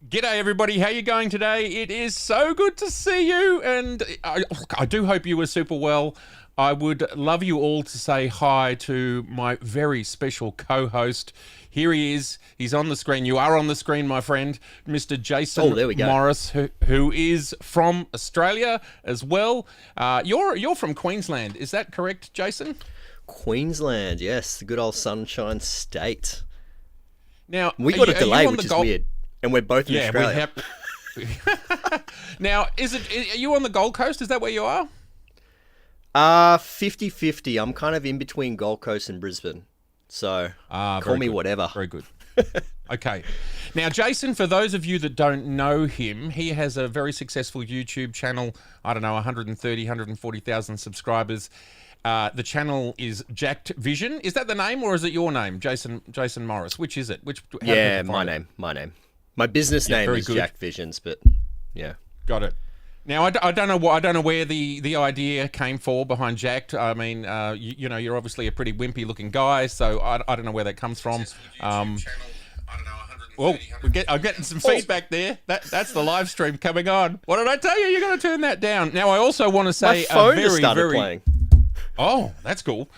G'day everybody, how you going today? It is so good to see you, and I do hope you were super well. I would love you all to say hi to my very special co-host. Here he is. He's on the screen. You are on the screen, my friend, Mr. Jason Morris, who is from Australia as well. You're from Queensland, is that correct, Jason? Queensland, yes, the good old Sunshine State. Now we got a delay, which is weird. And we're both in Australia. Now, are you on the Gold Coast? Is that where you are? 50-50. I'm kind of in between Gold Coast and Brisbane. So call me whatever. Very good. Okay. Now, Jason, for those of you that don't know him, he has a very successful YouTube channel. I don't know, 130, 140,000 subscribers. The channel is Jacked Vision. Is that the name, or is it your name, Jason Morris? Which is it? Yeah, my name. My business name is Jacked Visions, but yeah. Got it. Now I don't know where the idea came behind Jacked. I mean, you know, you're obviously a pretty wimpy looking guy, so I don't know where that comes from. I'm getting some feedback there. That's the live stream coming on. What did I tell you? You're going to turn that down. Now I also want to say my phone just started playing. Oh, that's cool.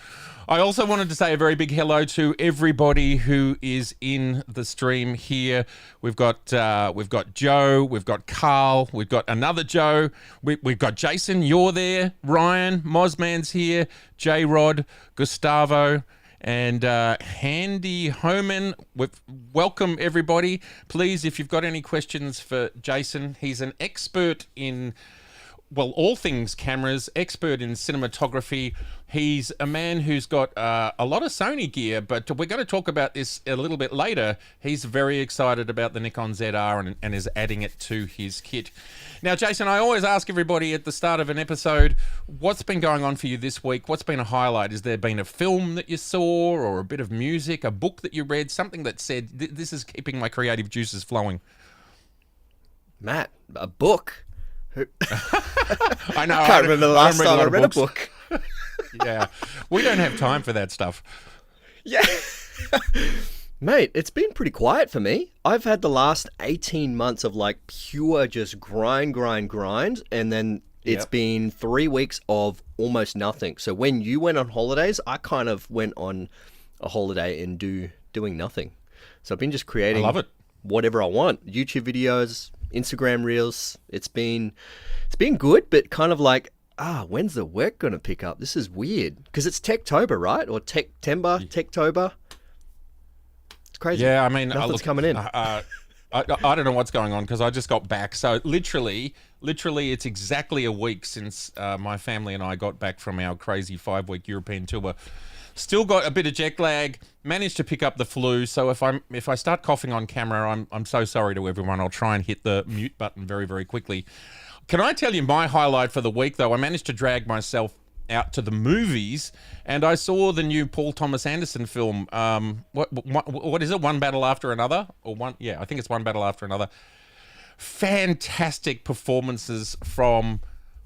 I also wanted to say a very big hello to everybody who is in the stream here. We've got Joe, we've got Carl, we've got another Joe, we've got Jason, you're there, Ryan, Mozman's here, J-Rod, Gustavo, and Handy Homan. Welcome everybody. Please, if you've got any questions for Jason, he's an expert in, well, all things cameras, expert in cinematography. He's a man who's got a lot of Sony gear, but we're going to talk about this a little bit later. He's very excited about the Nikon ZR and is adding it to his kit. Now, Jason, I always ask everybody at the start of an episode, what's been going on for you this week? What's been a highlight? Has there been a film that you saw, or a bit of music, a book that you read, something that said, this is keeping my creative juices flowing? Matt, a book? I know. I can't remember the last time I read a book. Yeah, we don't have time for that stuff. Yeah. Mate, it's been pretty quiet for me. I've had the last 18 months of like pure just grind. And then it's been 3 weeks of almost nothing. So when you went on holidays, I kind of went on a holiday and doing nothing. So I've been just creating whatever I want. YouTube videos, Instagram reels. It's been good, but kind of like, when's the work going to pick up? This is weird. Because it's Techtober, right? Or Techtober. It's crazy. Yeah, I mean, nothing's coming in. I don't know what's going on because I just got back. So literally, it's exactly a week since my family and I got back from our crazy 5-week European tour. Still got a bit of jet lag. Managed to pick up the flu. So if I start coughing on camera, I'm so sorry to everyone. I'll try and hit the mute button very, very quickly. Can I tell you my highlight for the week, though? I managed to drag myself out to the movies, and I saw the new Paul Thomas Anderson film. What is it? One Battle After Another? I think it's One Battle After Another. Fantastic performances from...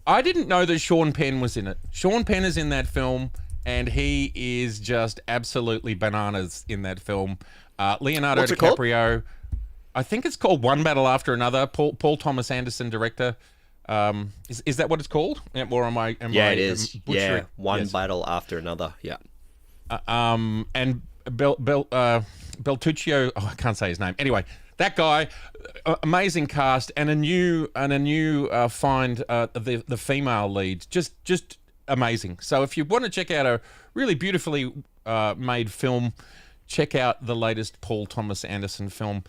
I didn't know that Sean Penn was in it. Sean Penn is in that film, and he is just absolutely bananas in that film. Leonardo DiCaprio. I think it's called One Battle After Another. Paul Thomas Anderson, director. Is that what it's called? Or am I? It is. Yeah, One Battle After Another. Yeah. And Beltuccio. Oh, I can't say his name. Anyway, that guy, amazing cast, and a new find the female lead. Just amazing. So if you want to check out a really beautifully made film, check out the latest Paul Thomas Anderson film.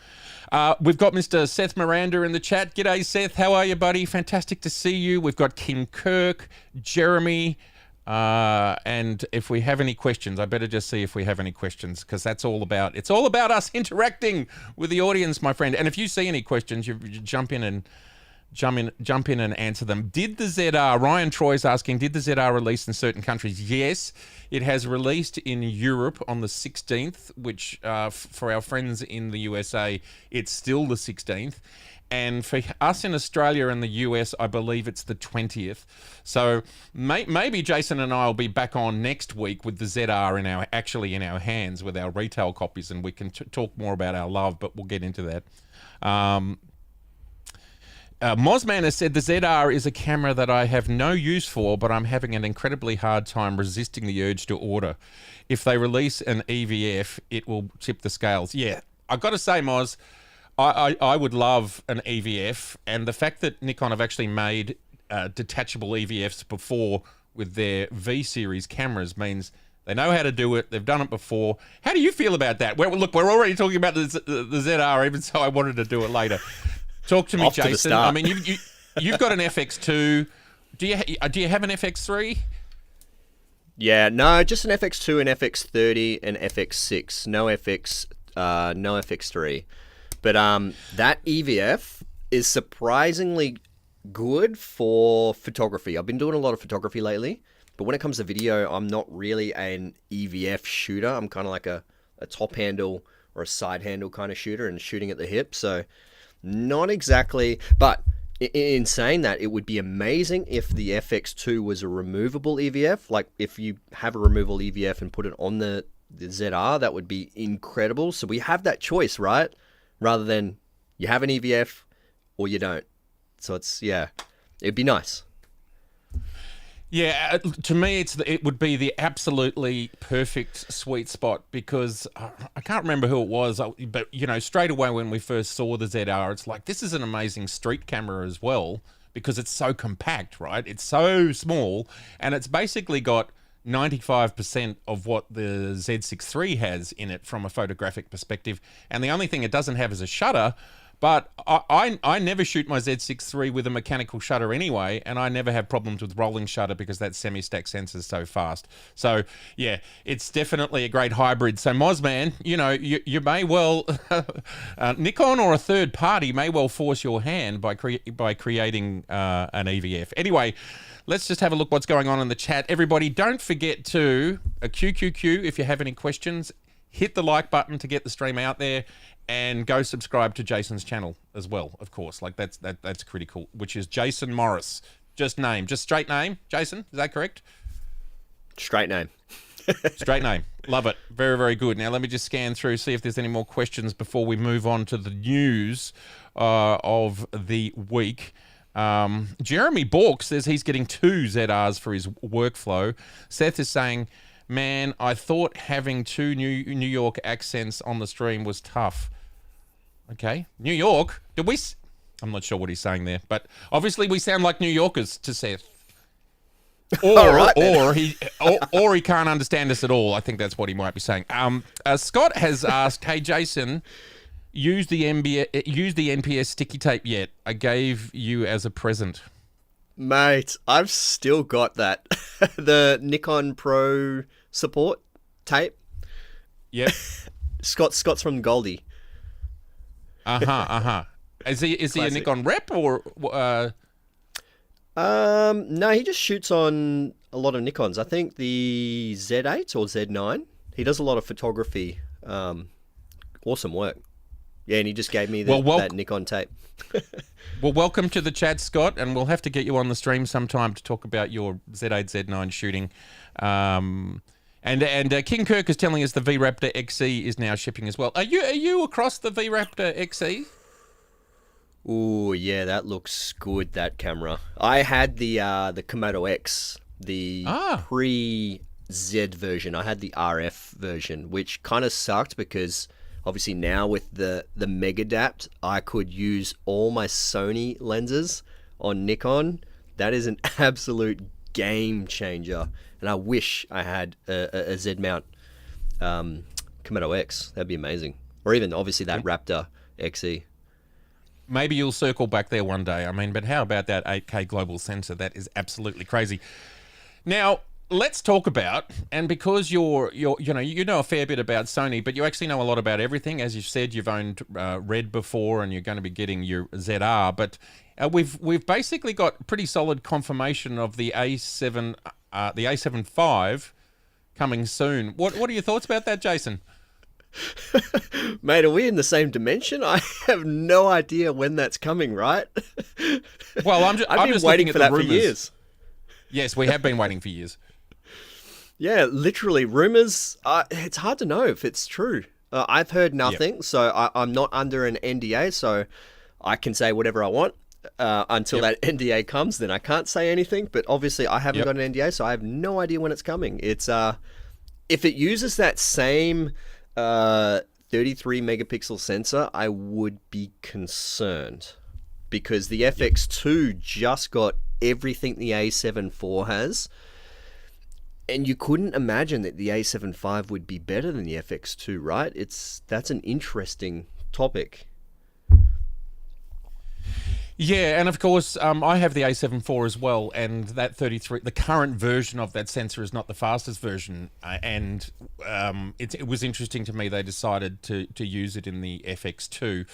We've got Mr. Seth Miranda in the chat. G'day, Seth. How are you, buddy? Fantastic to see you. We've got Kim Kirk, Jeremy, and if we have any questions, I better just see if we have any questions, because it's all about us interacting with the audience, my friend. And if you see any questions, you jump in and answer them. Did the ZR, Ryan Troy's asking, did the ZR release in certain countries? Yes, it has released in Europe on the 16th, which for our friends in the USA, it's still the 16th. And for us in Australia and the US, I believe it's the 20th. So maybe Jason and I will be back on next week with the ZR in our hands with our retail copies, and we can talk more about our love, but we'll get into that. Mosman has said the ZR is a camera that I have no use for, but I'm having an incredibly hard time resisting the urge to order. If they release an EVF, it will tip the scales. Yeah, I've got to say, Moz, I would love an EVF, and the fact that Nikon have actually made detachable EVFs before with their V series cameras means they know how to do it. They've done it before. How do you feel about that? Well, look, we're already talking about the ZR, even so I wanted to do it later. Talk to me, Off to the Jason. start. I mean, you've got an FX2. Do you have an FX3? Yeah, no, just an FX2, an FX30, and FX6. No FX3. But that EVF is surprisingly good for photography. I've been doing a lot of photography lately, but when it comes to video, I'm not really an EVF shooter. I'm kind of like a top handle or a side handle kind of shooter and shooting at the hip. So not exactly, but in saying that, it would be amazing if the FX2 was a removable EVF. Like if you have a removable EVF and put it on the ZR, that would be incredible. So we have that choice, right? Rather than you have an EVF or you don't. So it'd be nice. Yeah, to me, it would be the absolutely perfect sweet spot because I can't remember who it was, but straight away when we first saw the ZR, it's like this is an amazing street camera as well because it's so compact, right? It's so small, and it's basically got 95% of what the Z6 III has in it from a photographic perspective, and the only thing it doesn't have is a shutter. But I never shoot my Z6 III with a mechanical shutter anyway, and I never have problems with rolling shutter because that semi-stack sensor is so fast. So, yeah, it's definitely a great hybrid. So, Mosman, you may well, Nikon or a third party may well force your hand by creating an EVF. Anyway, let's just have a look what's going on in the chat. Everybody, don't forget to, QQQ, if you have any questions, hit the like button to get the stream out there. And go subscribe to Jason's channel as well, of course. Like that's critical, which is Jason Morris. Just straight name. Jason, is that correct? Straight name. Straight name. Love it. Very, very good. Now let me just scan through, see if there's any more questions before we move on to the news of the week. Jeremy Bork says he's getting 2 ZRs for his workflow. Seth is saying, man, I thought having 2 New York accents on the stream was tough. Okay. New York? I'm not sure what he's saying there, but obviously we sound like New Yorkers to Seth. Or he can't understand us at all. I think that's what he might be saying. Scott has asked, hey, Jason, use the NPS sticky tape yet? I gave you as a present. Mate, I've still got that. The Nikon Pro support tape. Yep. Scott's from Goldie. Is he a Nikon rep or? No, he just shoots on a lot of Nikons. I think the Z8 or Z9. He does a lot of photography. Awesome work. Yeah, and he just gave me that Nikon tape. Well, welcome to the chat, Scott, and we'll have to get you on the stream sometime to talk about your Z8, Z9 shooting. And King Kirk is telling us the V-Raptor XE is now shipping as well. Are you across the V-Raptor XE? Oh yeah, that looks good. That camera. I had the Komodo X, the pre-Z version. I had the RF version, which kind of sucked because obviously now with the Megadapt, I could use all my Sony lenses on Nikon. That is an absolute game changer. And I wish I had a Z mount Komodo X. That'd be amazing. Or even obviously that Raptor XE. Maybe you'll circle back there one day. I mean, but how about that 8K global sensor? That is absolutely crazy. Now, let's talk about, and because you know a fair bit about Sony, but you actually know a lot about everything. As you've said, you've owned Red before, and you're going to be getting your ZR. But we've basically got pretty solid confirmation of the A7, the A7V coming soon. What are your thoughts about that, Jason? Mate, are we in the same dimension? I have no idea when that's coming, right? Well, I'm been just waiting looking for at that the for rumors. years. Yes, we have been waiting for years. Yeah, literally, rumors. It's hard to know if it's true. I've heard nothing, so I'm not under an NDA, so I can say whatever I want. until that NDA comes. Then I can't say anything. But obviously, I haven't got an NDA, so I have no idea when it's coming. It's if it uses that same 33 megapixel sensor, I would be concerned, because the FX2 just got everything the A7 IV has. And you couldn't imagine that the A7V would be better than the FX2, right? That's an interesting topic. Yeah, and of course, I have the A7 IV as well, and that 33, the current version of that sensor is not the fastest version, and it was interesting to me they decided to use it in the FX2.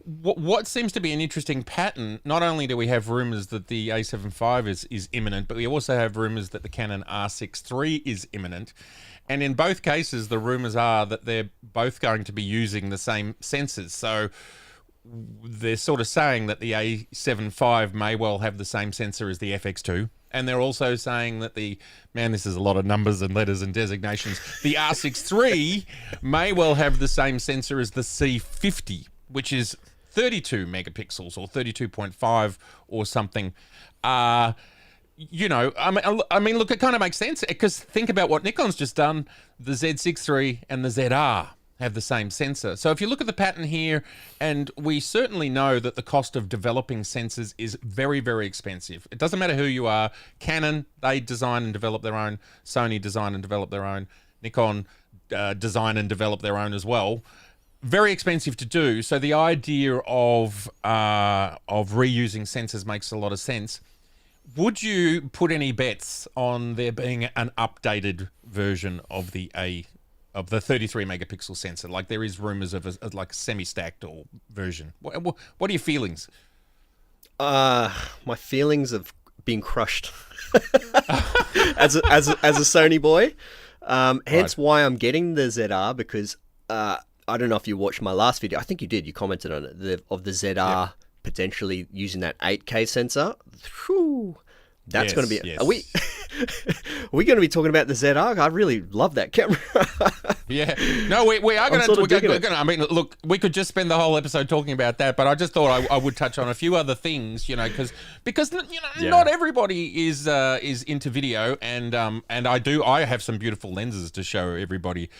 What seems to be an interesting pattern, not only do we have rumours that the A7V is imminent, but we also have rumours that the Canon R6III is imminent. And in both cases, the rumours are that they're both going to be using the same sensors. So they're sort of saying that the A7V may well have the same sensor as the FX2. And they're also saying that this is a lot of numbers and letters and designations. The R6III may well have the same sensor as the C50, which is 32 megapixels or 32.5 or something. I mean, look, it kind of makes sense, because think about what Nikon's just done. The Z6 III and the ZR have the same sensor. So if you look at the pattern here, and we certainly know that the cost of developing sensors is very, very expensive. It doesn't matter who you are. Canon, they design and develop their own. Sony design and develop their own. Nikon design and develop their own as well. Very expensive to do. So the idea of reusing sensors makes a lot of sense. Would you put any bets on there being an updated version of the 33 megapixel sensor? Like there is rumors of a semi-stacked or version. What are your feelings? My feelings have been crushed as a Sony boy. Hence why I'm getting the ZR, because I don't know if you watched my last video. I think you did. You commented on it, of the ZR potentially using that 8K sensor. Whew, that's going to be... Yes. Are we going to be talking about the ZR? I really love that camera. Yeah. No, we are going to... I mean, look, we could just spend the whole episode talking about that, but I just thought I would touch on a few other things, because not everybody is into video, and I have some beautiful lenses to show everybody.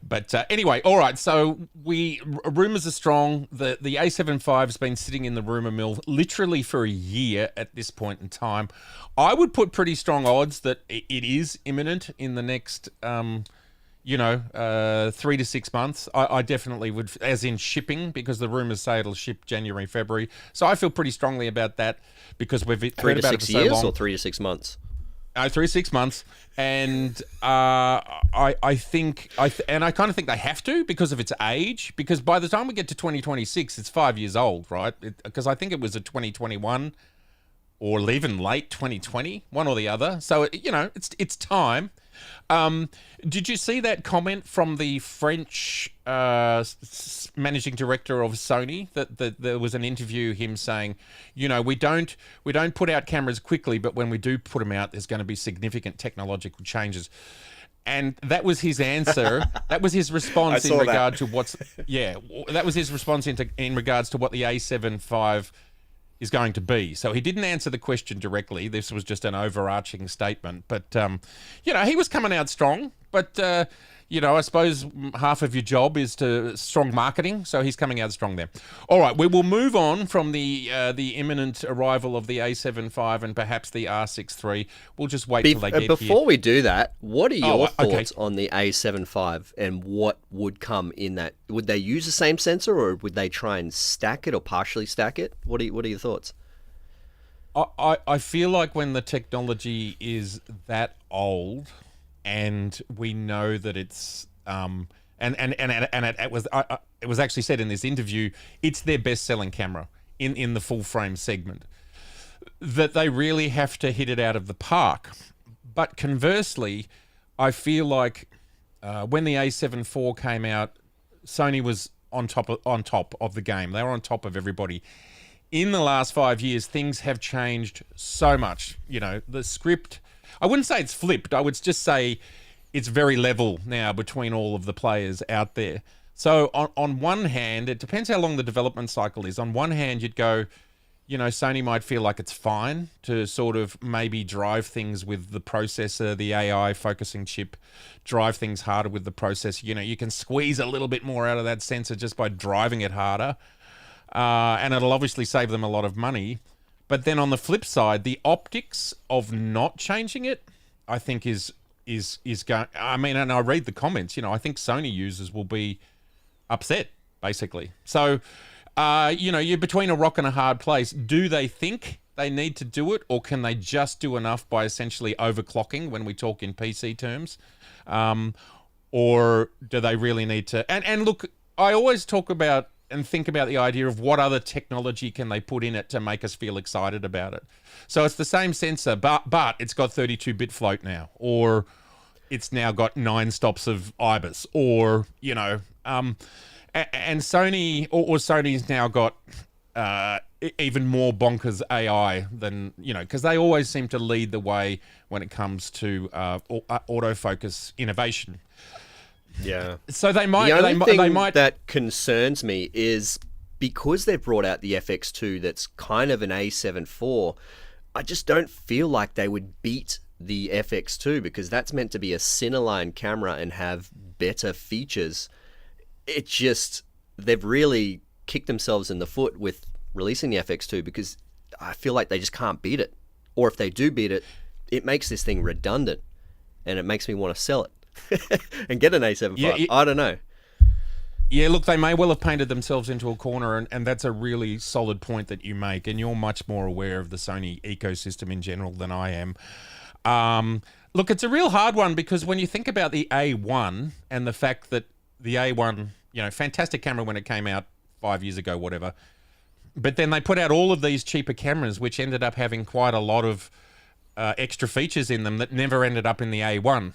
But anyway, all right. So rumors are strong. The A7V has been sitting in the rumor mill literally for a year at this point in time. I would put pretty strong odds that it is imminent in the next, 3 to 6 months. I definitely would, as in shipping, because the rumors say it'll ship January, February. So I feel pretty strongly about that, because we've heard about it for so long. 3 to 6 years or 3 to 6 months? 3 to 6 months, and I kind of think they have to, because of its age. Because by the time we get to 2026, it's 5 years old, right? Because I think it was a 2021 or even late 2020, one or the other. So it's time. Did you see that comment from the French managing director of Sony, that there was an interview, him saying, we don't put out cameras quickly, but when we do put them out, there's going to be significant technological changes. And that was his answer. That was his response in regard to that was his response in regards to what the A7V is going to be. So he didn't answer the question directly. This was just an overarching statement. But, he was coming out strong. But, I suppose half of your job is to strong marketing. So he's coming out strong there. All right, we will move on from the imminent arrival of the A7V and perhaps the R6III. We'll just wait till they get here. Before we do that, what are your thoughts on the A7V and what would come in that? Would they use the same sensor, or would they try and stack it or partially stack it? What are your thoughts? I feel like when the technology is that old, and we know that it's it was actually said in this interview, it's their best-selling camera in the full-frame segment, that they really have to hit it out of the park. But conversely, I feel like when the A7 IV came out, Sony was on top of the game. They were on top of everybody. In the last 5 years, things have changed so much. The script, I wouldn't say it's flipped. I would just say it's very level now between all of the players out there. So on one hand, it depends how long the development cycle is. On one hand, you'd go, Sony might feel like it's fine to sort of maybe drive things with the processor, the AI focusing chip, drive things harder with the processor. You can squeeze a little bit more out of that sensor just by driving it harder. And it'll obviously save them a lot of money. But then on the flip side, the optics of not changing it, I think is going. I mean, and I read the comments. I think Sony users will be upset, basically. So, you're between a rock and a hard place. Do they think they need to do it, or can they just do enough by essentially overclocking when we talk in PC terms? Or do they really need to? And look, I always talk about and think about the idea of what other technology can they put in it to make us feel excited about it. So it's the same sensor, but it's got 32-bit float now, or it's now got 9 stops of IBIS, or, and Sony, or Sony's now got even more bonkers AI than, because they always seem to lead the way when it comes to autofocus innovation. Yeah. So they might. The only thing they might. That concerns me is because they've brought out the FX2 that's kind of an A7 IV, I just don't feel like they would beat the FX2 because that's meant to be a Cineline camera and have better features. It just, they've really kicked themselves in the foot with releasing the FX2 because I feel like they just can't beat it. Or if they do beat it, it makes this thing redundant and it makes me want to sell it. And get an A7 IV. I don't know. Yeah, look, they may well have painted themselves into a corner, and that's a really solid point that you make, and you're much more aware of the Sony ecosystem in general than I am. Look, it's a real hard one because when you think about the A1 and the fact that the A1, fantastic camera when it came out 5 years ago, whatever, but then they put out all of these cheaper cameras, which ended up having quite a lot of extra features in them that never ended up in the A1.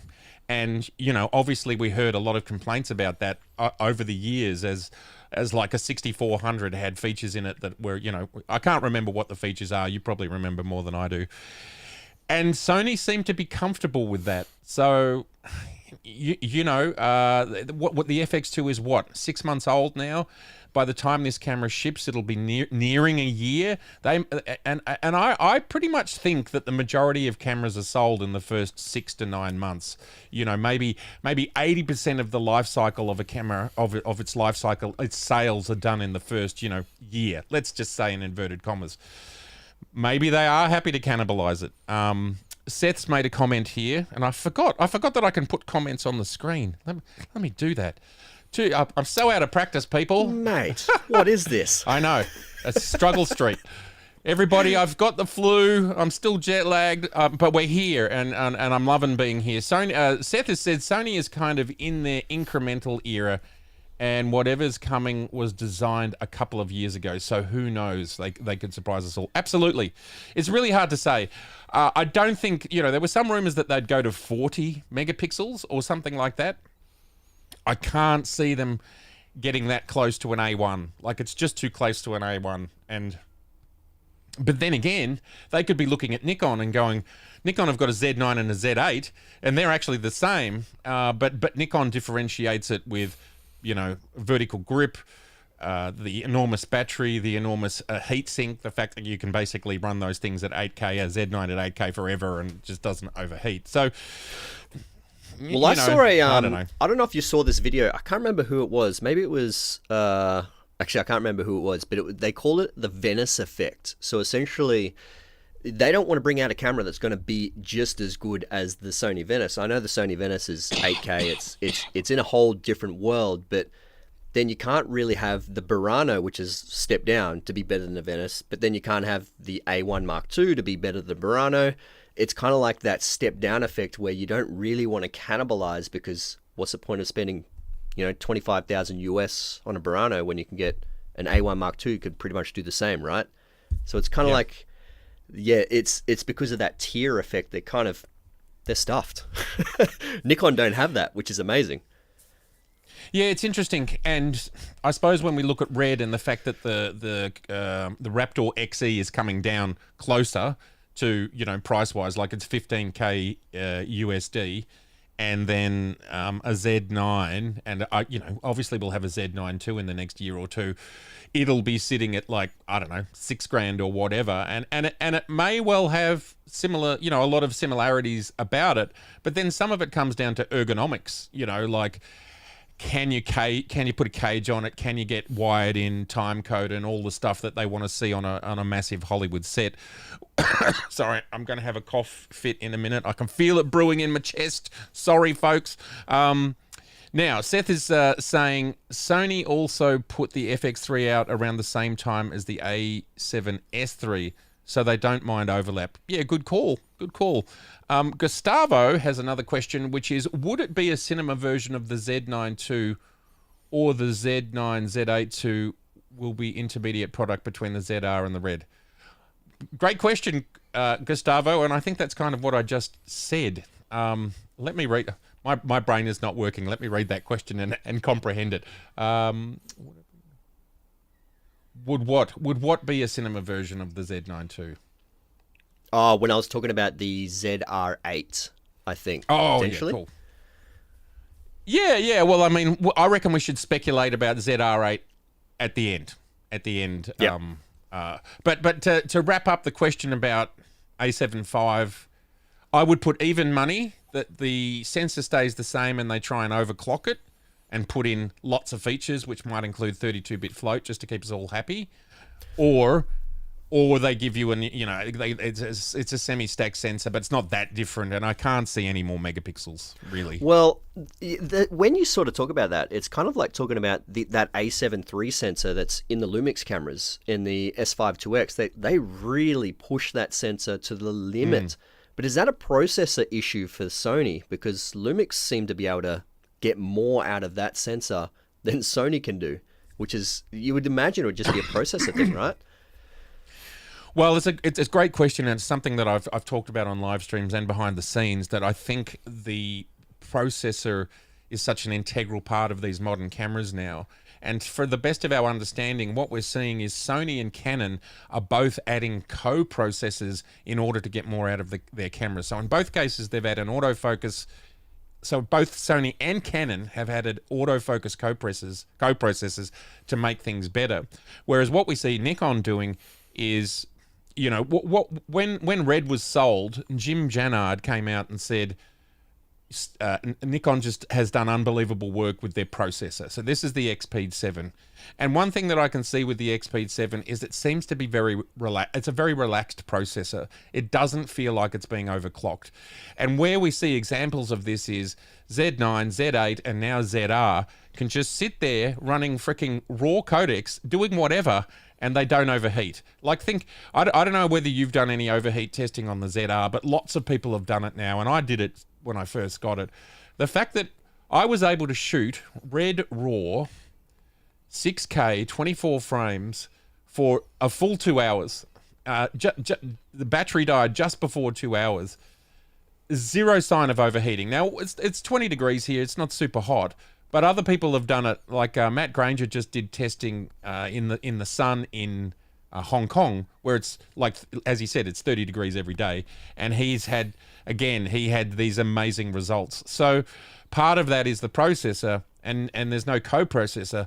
And, obviously we heard a lot of complaints about that over the years as like a 6400 had features in it that were, I can't remember what the features are. You probably remember more than I do. And Sony seemed to be comfortable with that. So, what the FX2 is 6 months old now? By the time this camera ships, it'll be nearing a year. I pretty much think that the majority of cameras are sold in the first 6 to 9 months. Maybe 80% of the life cycle of a camera of its life cycle, its sales are done in the first year. Let's just say in inverted commas. Maybe they are happy to cannibalize it. Seth's made a comment here, and I forgot that I can put comments on the screen. Let me do that. I'm so out of practice, people. Mate, what is this? I know. It's struggle street. Everybody, I've got the flu. I'm still jet lagged, but we're here, and I'm loving being here. Sony, Seth has said Sony is kind of in their incremental era, and whatever's coming was designed a couple of years ago. So who knows? They could surprise us all. Absolutely. It's really hard to say. I don't think, there were some rumors that they'd go to 40 megapixels or something like that. I can't see them getting that close to an A1. Like, it's just too close to an A1. But then again, they could be looking at Nikon and going, Nikon have got a Z9 and a Z8, and they're actually the same. But Nikon differentiates it with, vertical grip, the enormous battery, the enormous heat sink, the fact that you can basically run those things at 8K, a Z9 at 8K forever, and it just doesn't overheat. So... Well, I saw I don't know if you saw this video. I can't remember who it was. Maybe it was, actually, I can't remember who it was, but they call it the Venice effect. So essentially, they don't want to bring out a camera that's going to be just as good as the Sony Venice. I know the Sony Venice is 8K. It's in a whole different world, but then you can't really have the Burano, which is stepped down, to be better than the Venice, but then you can't have the A1 Mark II to be better than the Burano. It's kind of like that step down effect where you don't really want to cannibalize because what's the point of spending, 25,000 US on a Burano when you can get an A1 Mark II could pretty much do the same, right? So it's kind of like, it's because of that tier effect. They're stuffed. Nikon don't have that, which is amazing. Yeah, it's interesting, and I suppose when we look at Red and the fact that the Raptor XE is coming down closer to, price-wise, like it's 15K USD, and then a Z9, and, obviously we'll have a Z9 too in the next year or two. it'll be sitting at like, I don't know, $6,000 or whatever, and it may well have similar, you know, a lot of similarities about it, but then some of it comes down to ergonomics, you know, like can you put a cage on it? Can you get wired in time code and all the stuff that they want to see on a massive Hollywood set? Sorry, I'm going to have a cough fit in a minute. I can feel it brewing in my chest. Sorry, folks. Now, Seth is saying Sony also put the FX3 out around the same time as the A7S3, so they don't mind overlap. Yeah, good call. Good call. Gustavo has another question, which is, would it be a cinema version of the Z9 II or the Z9 Z8 II will be intermediate product between the ZR and the Red? Great question, Gustavo, and I think that's kind of what I just said. Let me read... My brain is not working. Let me read that question and comprehend it. Would what be a cinema version of the Z9 II? Oh, when I was talking about the ZR8, I think. Oh, potentially. Yeah, cool. Yeah. Well, I mean, I reckon we should speculate about ZR8 at the end. Yep. But to wrap up the question about A7 V, I would put even money that the sensor stays the same and they try and overclock it and put in lots of features, which might include 32-bit float just to keep us all happy, or they give you it's a semi-stack sensor, but it's not that different, and I can't see any more megapixels really. Well, when you sort of talk about that, it's kind of like talking about that A7 III sensor that's in the Lumix cameras in the S5 IIX. They really push that sensor to the limit. But is that a processor issue for Sony? Because Lumix seem to be able to get more out of that sensor than Sony can do, which is, you would imagine it would just be a processor thing, right? Well, it's a great question, and it's something that I've talked about on live streams and behind the scenes, that I think the processor is such an integral part of these modern cameras now. And for the best of our understanding, what we're seeing is Sony and Canon are both adding co-processors in order to get more out of their cameras. So in both cases, they've added an autofocus. So both Sony and Canon have added autofocus co-processors to make things better. Whereas what we see Nikon doing is, you know, when Red was sold, Jim Jannard came out and said, Nikon just has done unbelievable work with their processor. So this is the Expeed 7. And one thing that I can see with the Expeed 7 is it seems to be very relaxed. It's a very relaxed processor. It doesn't feel like it's being overclocked. And where we see examples of this is Z9, Z8, and now ZR can just sit there running freaking raw codecs, doing whatever, and they don't overheat. Like, I don't know whether you've done any overheat testing on the ZR, but lots of people have done it now, and I did it when I first got it. The fact that I was able to shoot Red RAW 6K 24 frames for a full 2 hours. The battery died just before 2 hours. Zero sign of overheating. Now, it's 20 degrees here. It's not super hot, but other people have done it. Like Matt Granger just did testing in the sun in Hong Kong, where it's like, as he said, it's 30 degrees every day, and he had these amazing results. So part of that is the processor, and there's no co-processor.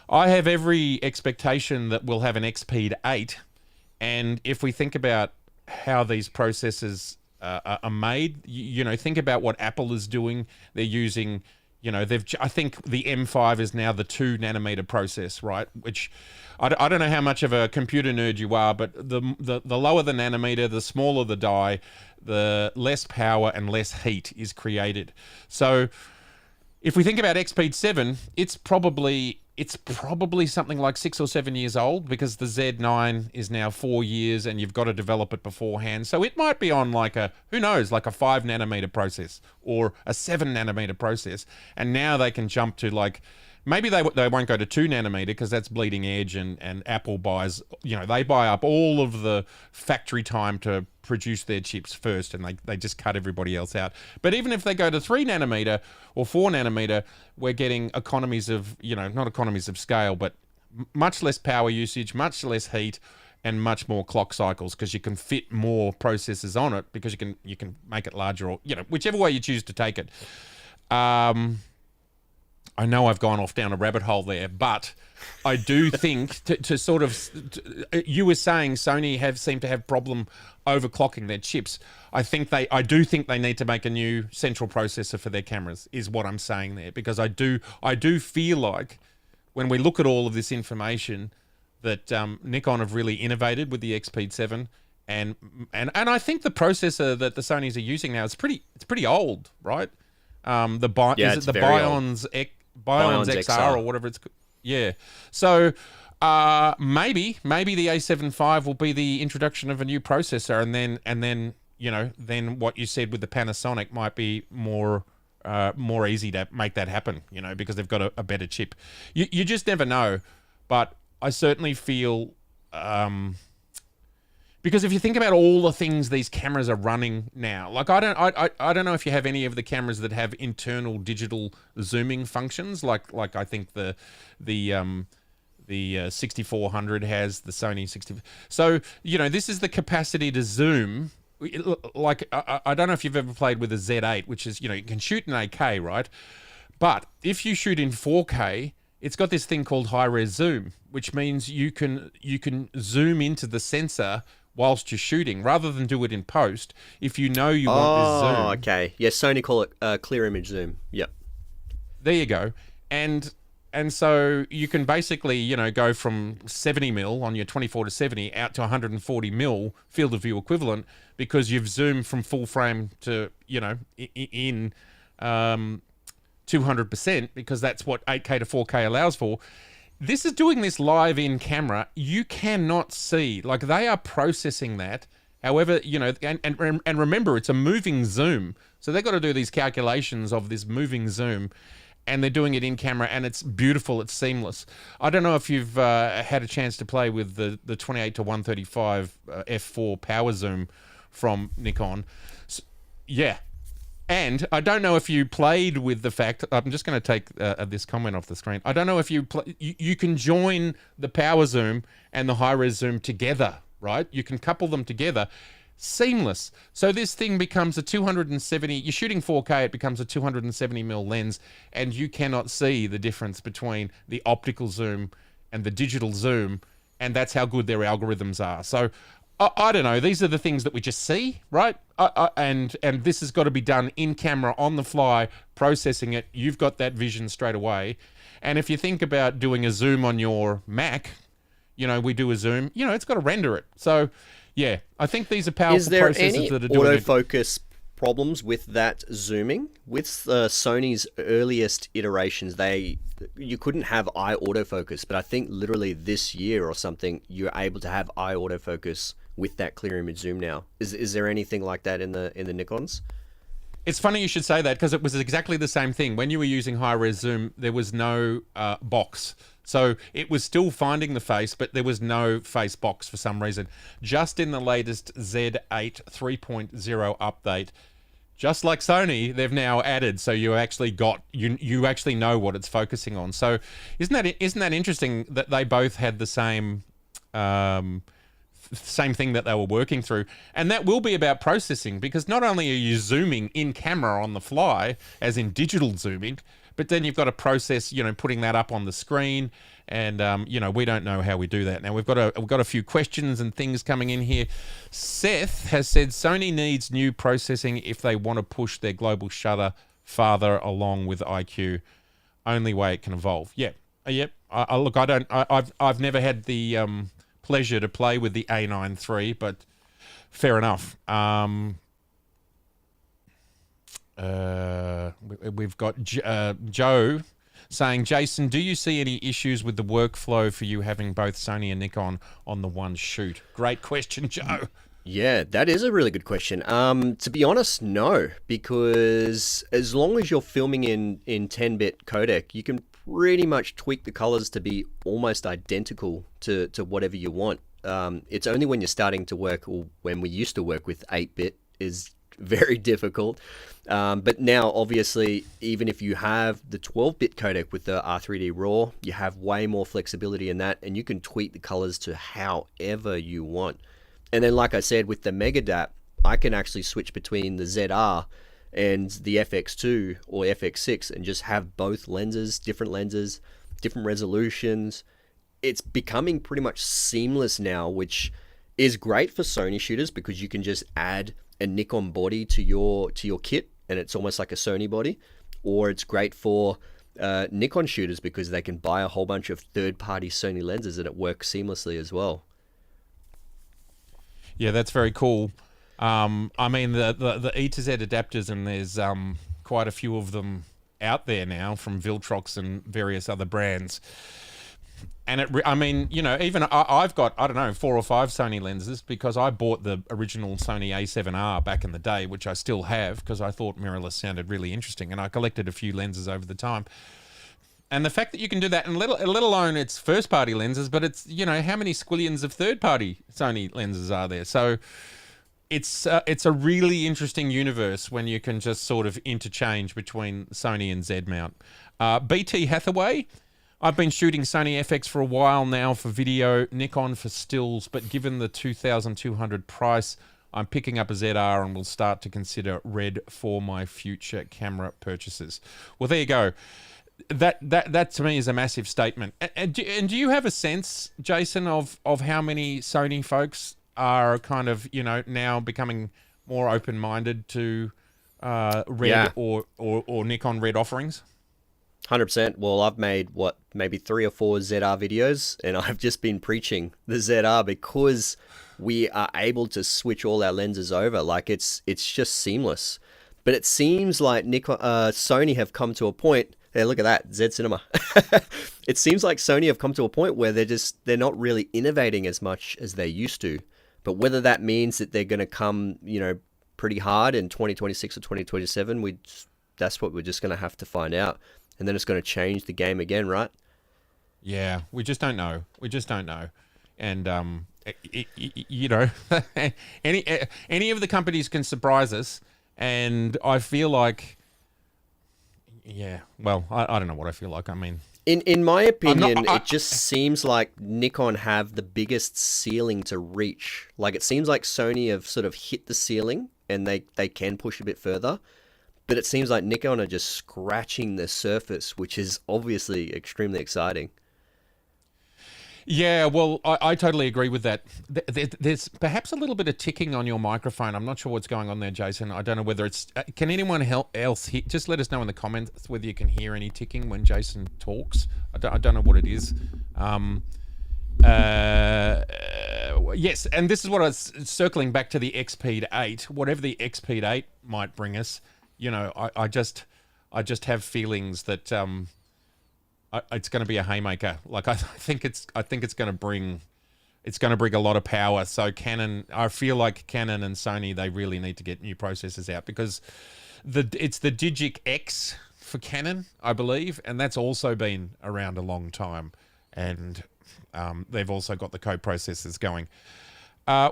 I have every expectation that we'll have an Expeed 8, and if we think about how these processors are made, you know, think about what Apple is doing. They're using, you know, I think the M5 is now the 2 nanometer process, right? Which I don't know how much of a computer nerd you are, but the lower the nanometer, the smaller the die, the less power and less heat is created. So if we think about Expeed 7, it's probably something like 6 or 7 years old, because the Z9 is now 4 years and you've got to develop it beforehand. So it might be on like a 5 nanometer process or a 7 nanometer process. And now they can jump to like, maybe they won't go to 2 nanometer because that's bleeding edge, and Apple buys, you know, they buy up all of the factory time to produce their chips first, and they just cut everybody else out. But even if they go to 3 nanometer or 4 nanometer, we're getting economies of, you know, not economies of scale, but much less power usage, much less heat, and much more clock cycles, because you can fit more processors on it, because you can make it larger, or, you know, whichever way you choose to take it. I know I've gone off down a rabbit hole there, but I do think to sort of, you were saying Sony seem to have problem overclocking their chips. I do think they need to make a new central processor for their cameras, is what I'm saying there, because I do feel like when we look at all of this information that Nikon have really innovated with the Expeed 7, and I think the processor that the Sonys are using now is pretty old, right? Is it the Bion's XR or whatever it's called? Yeah. So maybe the A7V will be the introduction of a new processor, and then then what you said with the Panasonic might be more easy to make that happen, because they've got a better chip. You just never know, but I certainly feel because if you think about all the things these cameras are running now, like I don't know if you have any of the cameras that have internal digital zooming functions, like I think the 6400 has, the Sony 60. So this is the capacity to zoom. Like I don't know if you've ever played with a Z8, which is you can shoot in 8K, right? But if you shoot in 4K, it's got this thing called high-res zoom, which means you can zoom into the sensor whilst you're shooting, rather than do it in post. If you know you want this zoom. Oh, okay. Yeah, Sony call it clear image zoom. Yep. There you go. And so you can basically, go from 70 mil on your 24 to 70 out to 140 mil field of view equivalent, because you've zoomed from full frame to, in 200%, because that's what 8K to 4K allows for. This is doing this live in camera. You cannot see, like they are processing that. However, and remember, it's a moving zoom. So they've got to do these calculations of this moving zoom, and they're doing it in camera, and it's beautiful. It's seamless. I don't know if you've had a chance to play with the 28 to 135 f4 power zoom from Nikon. Yeah. And I don't know if you played with the fact, I'm just going to take this comment off the screen. I don't know if you can join the power zoom and the high-res zoom together, right? You can couple them together. Seamless. So this thing becomes a 270, you're shooting 4K, it becomes a 270 mil lens, and you cannot see the difference between the optical zoom and the digital zoom, and that's how good their algorithms are. So I don't know. These are the things that we just see, right? And this has got to be done in camera, on the fly, processing it. You've got that vision straight away. And if you think about doing a zoom on your Mac, we do a zoom. It's got to render it. So, yeah, I think these are powerful processors that are doing it. Is there any autofocus problems with that zooming? With Sony's earliest iterations, you couldn't have eye autofocus, but I think literally this year or something, you're able to have eye autofocus with that clear image zoom now. Is there anything like that in the Nikons? It's funny you should say that, because it was exactly the same thing. When you were using high-res zoom, there was no box. So it was still finding the face, but there was no face box for some reason. Just in the latest Z8 3.0 update, just like Sony, they've now added, so you actually got you actually know what it's focusing on. So isn't that interesting that they both had the same thing that they were working through? And that will be about processing, because not only are you zooming in camera on the fly, as in digital zooming, but then you've got to process, putting that up on the screen, and we don't know how we do that. Now we've got a few questions and things coming in here. Seth has said Sony needs new processing if they want to push their global shutter farther along with IQ. Only way it can evolve. Yeah, yep. Look, I've never had the pleasure to play with the A9 III, but fair enough. We've got Joe saying, Jason, do you see any issues with the workflow for you having both Sony and Nikon on the one shoot? Great question, Joe. Yeah, that is a really good question. To be honest, no, because as long as you're filming in 10-bit codec, you can pretty much tweak the colors to be almost identical to whatever you want. It's only when you're starting to work, or when we used to work with 8-bit, is very difficult. But now, obviously, even if you have the 12-bit codec with the R3D RAW, you have way more flexibility in that, and you can tweak the colors to however you want. And then, like I said, with the Metadata, I can actually switch between the ZR and the FX2 or FX6 and just have both lenses, different resolutions. It's becoming pretty much seamless now, which is great for Sony shooters because you can just add a Nikon body to your kit and it's almost like a Sony body. Or it's great for Nikon shooters because they can buy a whole bunch of third-party Sony lenses and it works seamlessly as well. Yeah, that's very cool. I mean, the E to Z adapters, and there's quite a few of them out there now from Viltrox and various other brands. And I mean, you know, even I've got, I don't know, 4 or 5 Sony lenses because I bought the original Sony A7R back in the day, which I still have because I thought mirrorless sounded really interesting, and I collected a few lenses over the time. And the fact that you can do that, and let alone it's first-party lenses, but it's, you know, how many squillions of third-party Sony lenses are there? So it's a really interesting universe when you can just sort of interchange between Sony and Z mount. BT Hathaway. I've been shooting Sony FX for a while now for video, Nikon for stills, but given the $2,200 price, I'm picking up a ZR and will start to consider Red for my future camera purchases. Well, there you go. That to me is a massive statement. And do you have a sense, Jason, of how many Sony folks are kind of, you know, now becoming more open-minded to Red or Nikon Red offerings? 100%. Well, I've made, maybe 3 or 4 ZR videos, and I've just been preaching the ZR because we are able to switch all our lenses over. Like, it's just seamless. But it seems like Sony have come to a point, hey, look at that, Z Cinema. It seems like Sony have come to a point where they're not really innovating as much as they used to. But whether that means that they're going to come, you know, pretty hard in 2026 or 2027, that's what we're just going to have to find out. And then it's going to change the game again, right? Yeah, we just don't know. And, you know, any of the companies can surprise us. And I feel like, yeah, well, I don't know what I feel like. I mean, in my opinion, it just seems like Nikon have the biggest ceiling to reach. Like, it seems like Sony have sort of hit the ceiling and they can push a bit further. But it seems like Nikon are just scratching the surface, which is obviously extremely exciting. Yeah, well, I totally agree with that. There's perhaps a little bit of ticking on your microphone. I'm not sure what's going on there, Jason. I don't know whether it's... can anyone else hear? Just let us know in the comments whether you can hear any ticking when Jason talks. I don't know what it is. Yes, and this is what I was circling back to the Expeed 8. Whatever the Expeed 8 might bring us, you know, I just have feelings that it's going to be a haymaker. Like, I think it's going to bring a lot of power. So I feel like Canon and Sony, they really need to get new processors out because it's the Digic X for Canon, I believe, and that's also been around a long time, and they've also got the co-processors going.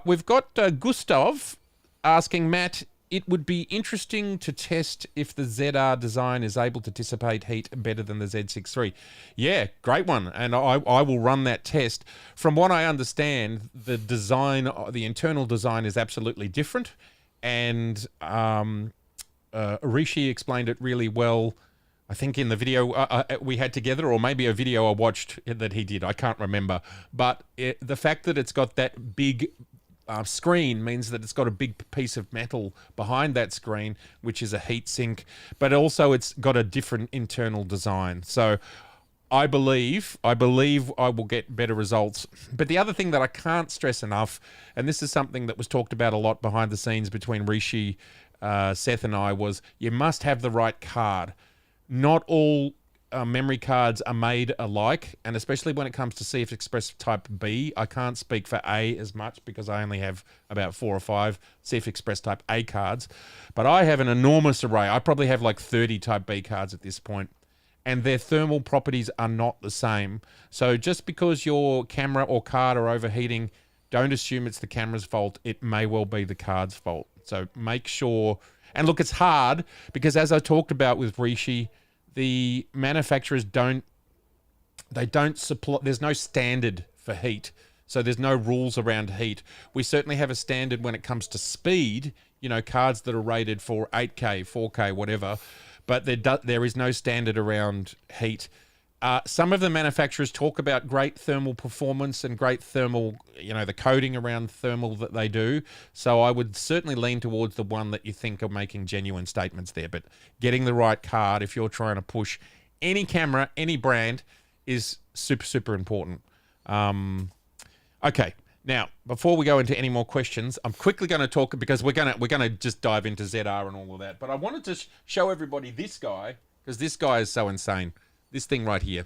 We've got Gustav asking, Matt, it would be interesting to test if the ZR design is able to dissipate heat better than the Z6 III. Yeah, great one. And I will run that test. From what I understand, the internal design is absolutely different. And Rishi explained it really well, I think in the video we had together, or maybe a video I watched that he did. I can't remember. But the fact that it's got that big screen means that it's got a big piece of metal behind that screen, which is a heat sink, but also it's got a different internal design. So I believe I will get better results. But the other thing that I can't stress enough, and this is something that was talked about a lot behind the scenes between Rishi, Seth and I, was you must have the right card. Not all memory cards are made alike, and especially when it comes to CF Express Type B, I can't speak for A as much because I only have about 4 or 5 CF Express Type A cards, but I have an enormous array. I probably have like 30 Type B cards at this point, and their thermal properties are not the same. So just because your camera or card are overheating, don't assume it's the camera's fault. It may well be the card's fault. So make sure, and look, it's hard because as I talked about with Rishi, the manufacturers don't supply, there's no standard for heat. So there's no rules around heat. We certainly have a standard when it comes to speed. cards that are rated for 8K, 4K, whatever, but there is no standard around heat. Some of the manufacturers talk about great thermal performance and great thermal, the coding around thermal that they do. So I would certainly lean towards the one that you think are making genuine statements there. But getting the right card, if you're trying to push any camera, any brand, is super, super important. Okay. Now, before we go into any more questions, I'm quickly going to talk, because we're going to just dive into ZR and all of that. But I wanted to show everybody this guy, because this guy is so insane. This thing right here.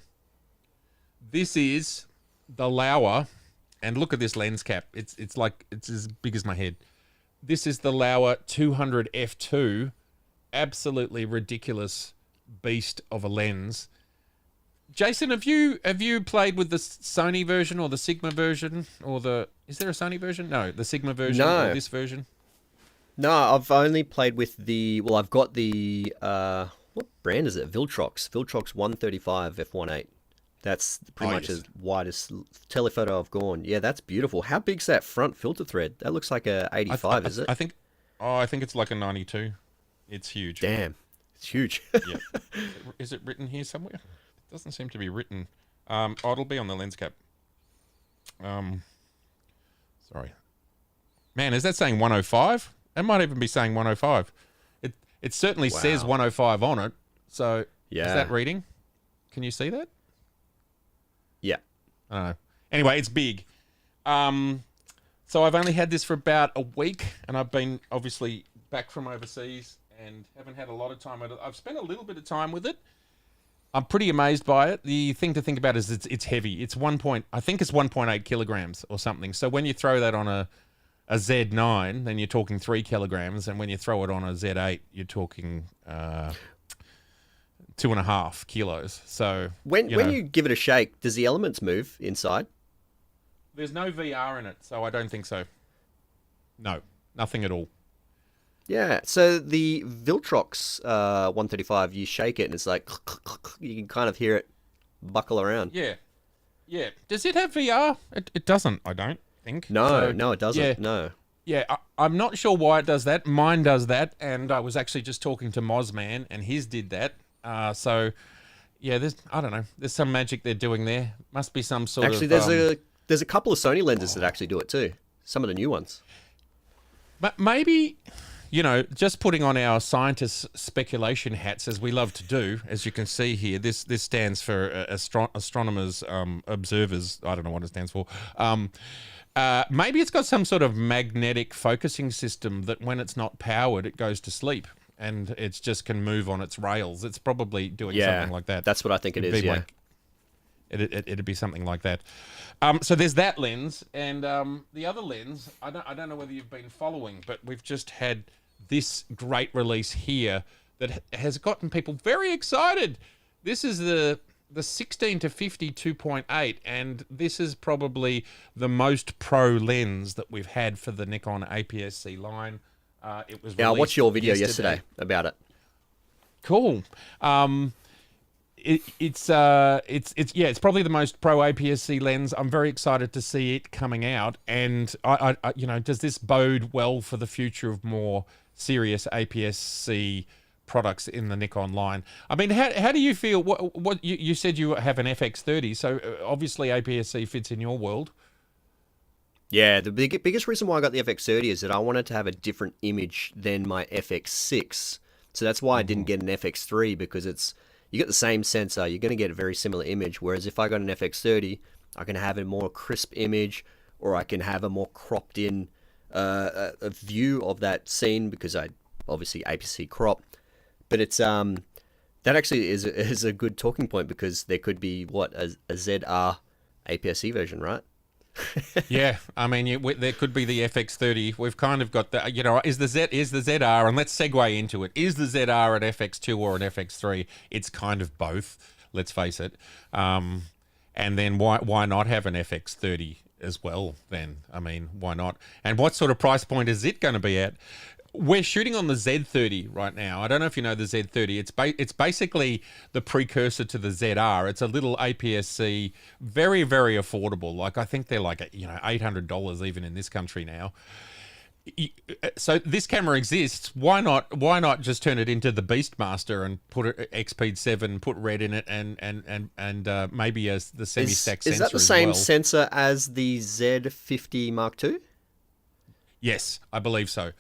This is the Laowa, and look at this lens cap. It's as big as my head. This is the Laowa 200 f2. Absolutely ridiculous beast of a lens. Jason, have you played with the Sony version or the Sigma version or is there a Sony version? No, the Sigma version or this version? No, I've only played with I've got the what brand is it? Viltrox 135 f1.8. That's pretty much as wide as telephoto I've gone. Yeah, that's beautiful. How big's that front filter thread? That looks like a 85, is it? I think it's like a 92. It's huge. Damn, it's huge. Yeah. Is it written here somewhere? It doesn't seem to be written. It'll be on the lens cap. Sorry. Man, is that saying 105? It might even be saying 105. It certainly says 105 on it. So is that reading? Can you see that? Yeah. I don't know. Anyway, it's big. So I've only had this for about a week, and I've been obviously back from overseas and haven't had a lot of time with it. I've spent a little bit of time with it. I'm pretty amazed by it. The thing to think about is it's heavy. I think it's 1.8 kilograms or something. So when you throw that on a Z9, then you're talking 3 kilograms, and when you throw it on a Z8, you're talking 2.5 kilos. So when you give it a shake, does the elements move inside? There's no VR in it, so I don't think so. No, nothing at all. Yeah, so the Viltrox 135, you shake it and it's like, you can kind of hear it buckle around. Yeah. Does it have VR? It doesn't, I don't think. No, it doesn't. Yeah. No. Yeah, I'm not sure why it does that. Mine does that, and I was actually just talking to Mozman, and his did that. So, yeah, I don't know. There's some magic they're doing there. Must be some sort of... Actually, there's a couple of Sony lenses that actually do it too. Some of the new ones. But maybe... just putting on our scientist speculation hats, as we love to do, as you can see here, this stands for astronomers, observers. I don't know what it stands for. Maybe it's got some sort of magnetic focusing system that when it's not powered, it goes to sleep and it just can move on its rails. It's probably doing something like that. That's what I think it is, yeah. It'd be something like that. So there's that lens, and the other lens, I don't know whether you've been following, but we've just had this great release here that has gotten people very excited. This is the 16 to 50 2.8, and this is probably the most pro lens that we've had for the Nikon APS-C line. It was I watched your video yesterday about it. Cool. It's probably the most pro APS-C lens. I'm very excited to see it coming out, and I does this bode well for the future of more serious APS-C products in the Nikon line? I mean, how do you feel? What you said you have an FX30, so obviously APS-C fits in your world. Yeah, the biggest reason why I got the FX30 is that I wanted to have a different image than my FX6, so that's why I didn't get an FX3, because you get the same sensor, you're going to get a very similar image, whereas if I got an FX30, I can have a more crisp image, or I can have a more cropped in a view of that scene, because I obviously APS-C crop. But it's that actually is a good talking point, because there could be a ZR APS-C version, right? Yeah, I mean, there could be the FX30. We've kind of got the, is the ZR, and let's segue into it. Is the ZR an FX2 or an FX3? It's kind of both, let's face it. And then why not have an FX30 as well then? I mean, why not? And what sort of price point is it going to be at? We're shooting on the Z30 right now. I don't know if you know the Z30. It's basically the precursor to the ZR. It's a little APS-C, very, very affordable. Like, I think they're like, $800 even in this country now. So this camera exists. Why not? Why not just turn it into the Beastmaster and put it Expeed 7, put red in it, and maybe as the semi-stack sensor. Is that the same sensor as the Z50 Mark II? Yes, I believe so.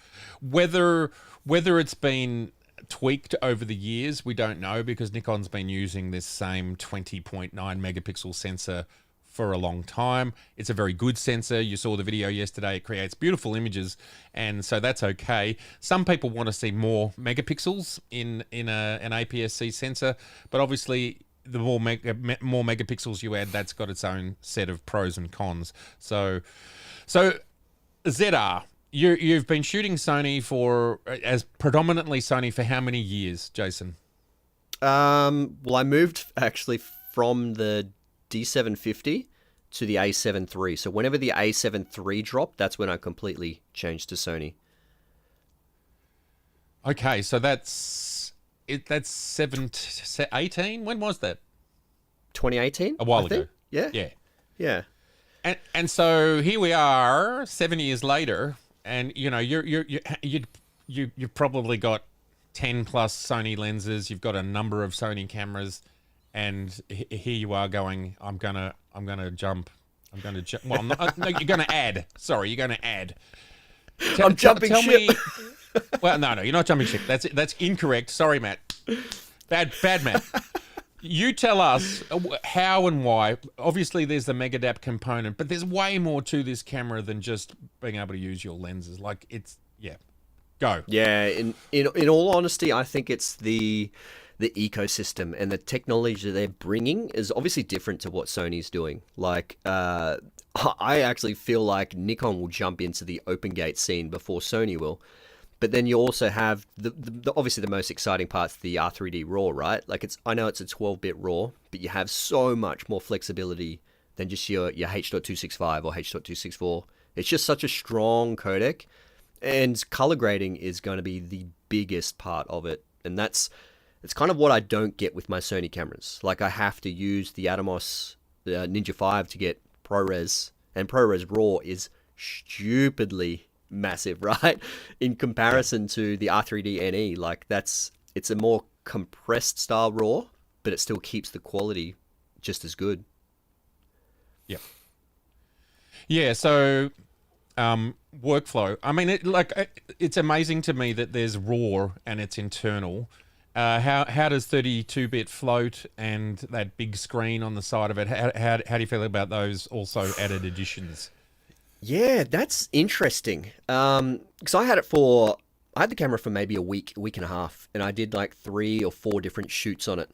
Whether it's been tweaked over the years, we don't know, because Nikon's been using this same 20.9 megapixel sensor for a long time. It's a very good sensor. You saw the video yesterday. It creates beautiful images, and so that's okay. Some people want to see more megapixels in an APS-C sensor, but obviously the more megapixels you add, that's got its own set of pros and cons. So ZR, you've been shooting Sony as predominantly Sony for how many years, Jason? Well, I moved actually from the D750 to the A7 III. So whenever the A7 III dropped, that's when I completely changed to Sony. Okay, so that's 18. When was that? 2018. A while ago. Yeah. Yeah. Yeah. And so here we are, 7 years later, and you know you've probably got 10 plus Sony lenses. You've got a number of Sony cameras. And here you are going, I'm gonna jump. Well, no, you're gonna add. Sorry, you're gonna add. I'm jumping ship. Well, no, you're not jumping ship. That's incorrect. Sorry, Matt. Bad, Matt. You tell us how and why. Obviously, there's the Metadata component, but there's way more to this camera than just being able to use your lenses. Like go. Yeah. In all honesty, I think it's the ecosystem and the technology that they're bringing is obviously different to what Sony's doing. Like, I actually feel like Nikon will jump into the open gate scene before Sony will. But then you also have the obviously the most exciting part's the R3D RAW, right? Like I know it's a 12-bit RAW, but you have so much more flexibility than just your H.265 or H.264. It's just such a strong codec, and color grading is going to be the biggest part of it, and it's kind of what I don't get with my Sony cameras. Like, I have to use the Atomos Ninja 5 to get ProRes, and ProRes RAW is stupidly massive, right? In comparison to the R3D NE, like it's a more compressed style RAW, but it still keeps the quality just as good. Yeah. Yeah, so workflow. I mean, it's amazing to me that there's RAW and it's internal. How does 32-bit float and that big screen on the side of it? How do you feel about those also added additions? Yeah, that's interesting. Because I had the camera for maybe a week and a half, and I did like 3 or 4 different shoots on it.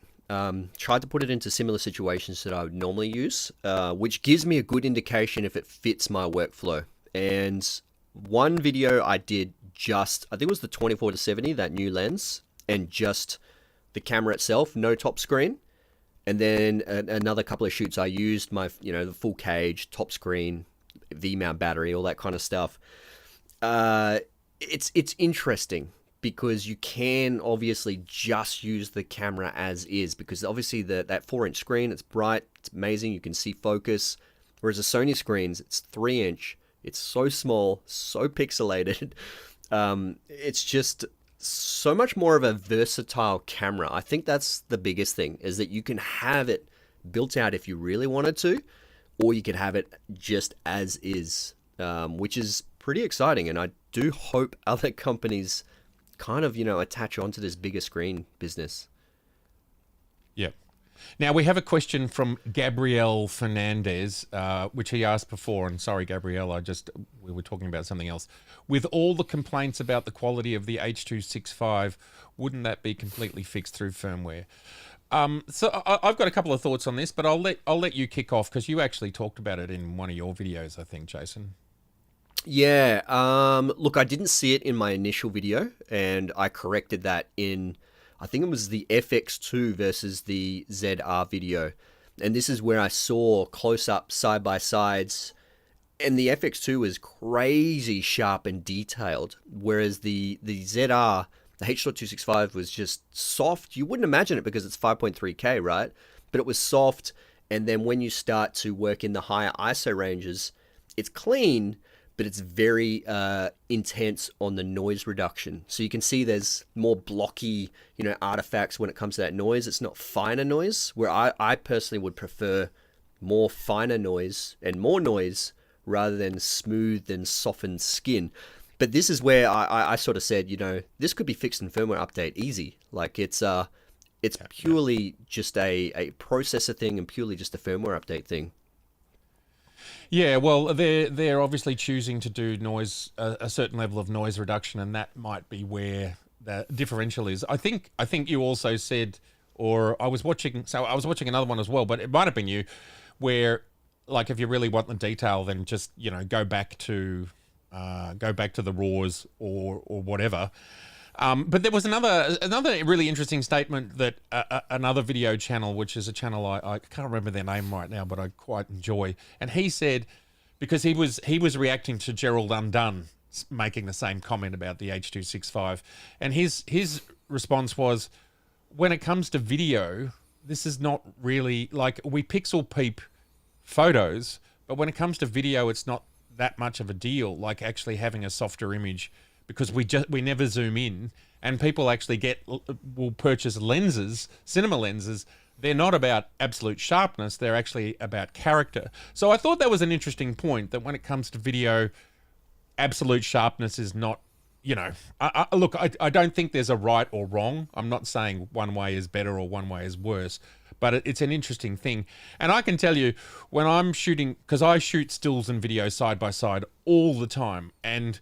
Tried to put it into similar situations that I would normally use, which gives me a good indication if it fits my workflow. And one video I did I think it was the 24-70, that new lens, and just the camera itself, no top screen. And then another couple of shoots I used my, the full cage, top screen, V-mount battery, all that kind of stuff. It's interesting because you can obviously just use the camera as is, because obviously that 4-inch screen, it's bright, it's amazing, you can see focus. Whereas the Sony screens, it's 3-inch, it's so small, so pixelated. It's just so much more of a versatile camera. I think that's the biggest thing, is that you can have it built out if you really wanted to, or you could have it just as is, which is pretty exciting. And I do hope other companies kind of, attach onto this bigger screen business. Yep. Now, we have a question from Gabriel Fernandez, which he asked before. And sorry, Gabriel, we were talking about something else. With all the complaints about the quality of the H.265, wouldn't that be completely fixed through firmware? So I've got a couple of thoughts on this, but I'll let you kick off, because you actually talked about it in one of your videos, I think, Jason. Yeah. Look, I didn't see it in my initial video, and I corrected that in, I think it was the FX2 versus the ZR video. And this is where I saw close-up side-by-sides, and the FX2 is crazy sharp and detailed, whereas the ZR, the H.265 was just soft. You wouldn't imagine it because it's 5.3K, right? But it was soft, and then when you start to work in the higher ISO ranges, it's clean, but it's very intense on the noise reduction. So you can see there's more blocky, artifacts when it comes to that noise. It's not finer noise, where I personally would prefer more finer noise and more noise rather than smooth and softened skin. But this is where I sort of said, this could be fixed in firmware update easy. Like it's purely just a processor thing and purely just a firmware update thing. Yeah, well, they're obviously choosing to do noise, a certain level of noise reduction, and that might be where the differential is. I think you also said, or I was watching another one as well, but it might have been you, where like if you really want the detail, then just go back to the raws or whatever. But there was another really interesting statement that another video channel, which is a channel I can't remember their name right now, but I quite enjoy, and he said, because he was reacting to Gerald Undone making the same comment about the H.265, and his response was, when it comes to video, this is not really, like, we pixel peep photos, but when it comes to video, it's not that much of a deal, like actually having a softer image, because we never zoom in, and people actually will purchase lenses, cinema lenses. They're not about absolute sharpness, they're actually about character. So I thought that was an interesting point, that when it comes to video, absolute sharpness is not, look, I don't think there's a right or wrong. I'm not saying one way is better or one way is worse, but it's an interesting thing. And I can tell you, when I'm shooting, because I shoot stills and video side by side all the time, and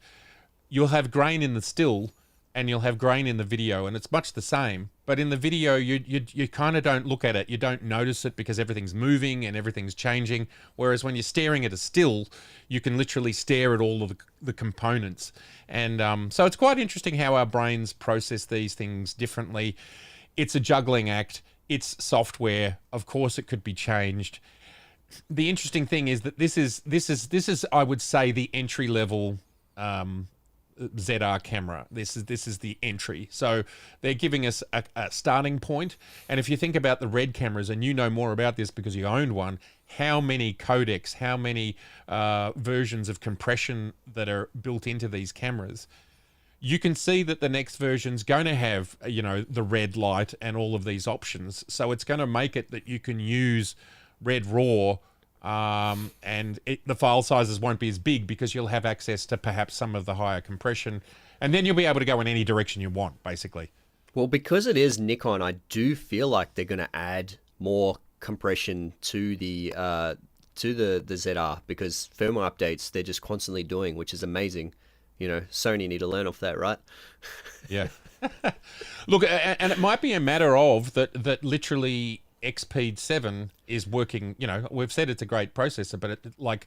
you'll have grain in the still and you'll have grain in the video, and it's much the same. But in the video, you kind of don't look at it. You don't notice it because everything's moving and everything's changing. Whereas when you're staring at a still, you can literally stare at all of the components. And so it's quite interesting how our brains process these things differently. It's a juggling act. It's software. Of course, it could be changed. The interesting thing is that this is I would say, the entry level ZR camera. This is the entry. So they're giving us a starting point. And if you think about the RED cameras, and you know more about this because you owned one, how many codecs, how many versions of compression that are built into these cameras, you can see that the next version's going to have, the red light and all of these options. So it's going to make it that you can use Red RAW, and the file sizes won't be as big because you'll have access to perhaps some of the higher compression, and then you'll be able to go in any direction you want, basically. Well, because it is Nikon, I do feel like they're going to add more compression to the ZR, because firmware updates they're just constantly doing, which is amazing. Sony need to learn off that, right? Yeah. Look, and it might be a matter of that literally Expeed 7 is working, we've said it's a great processor, but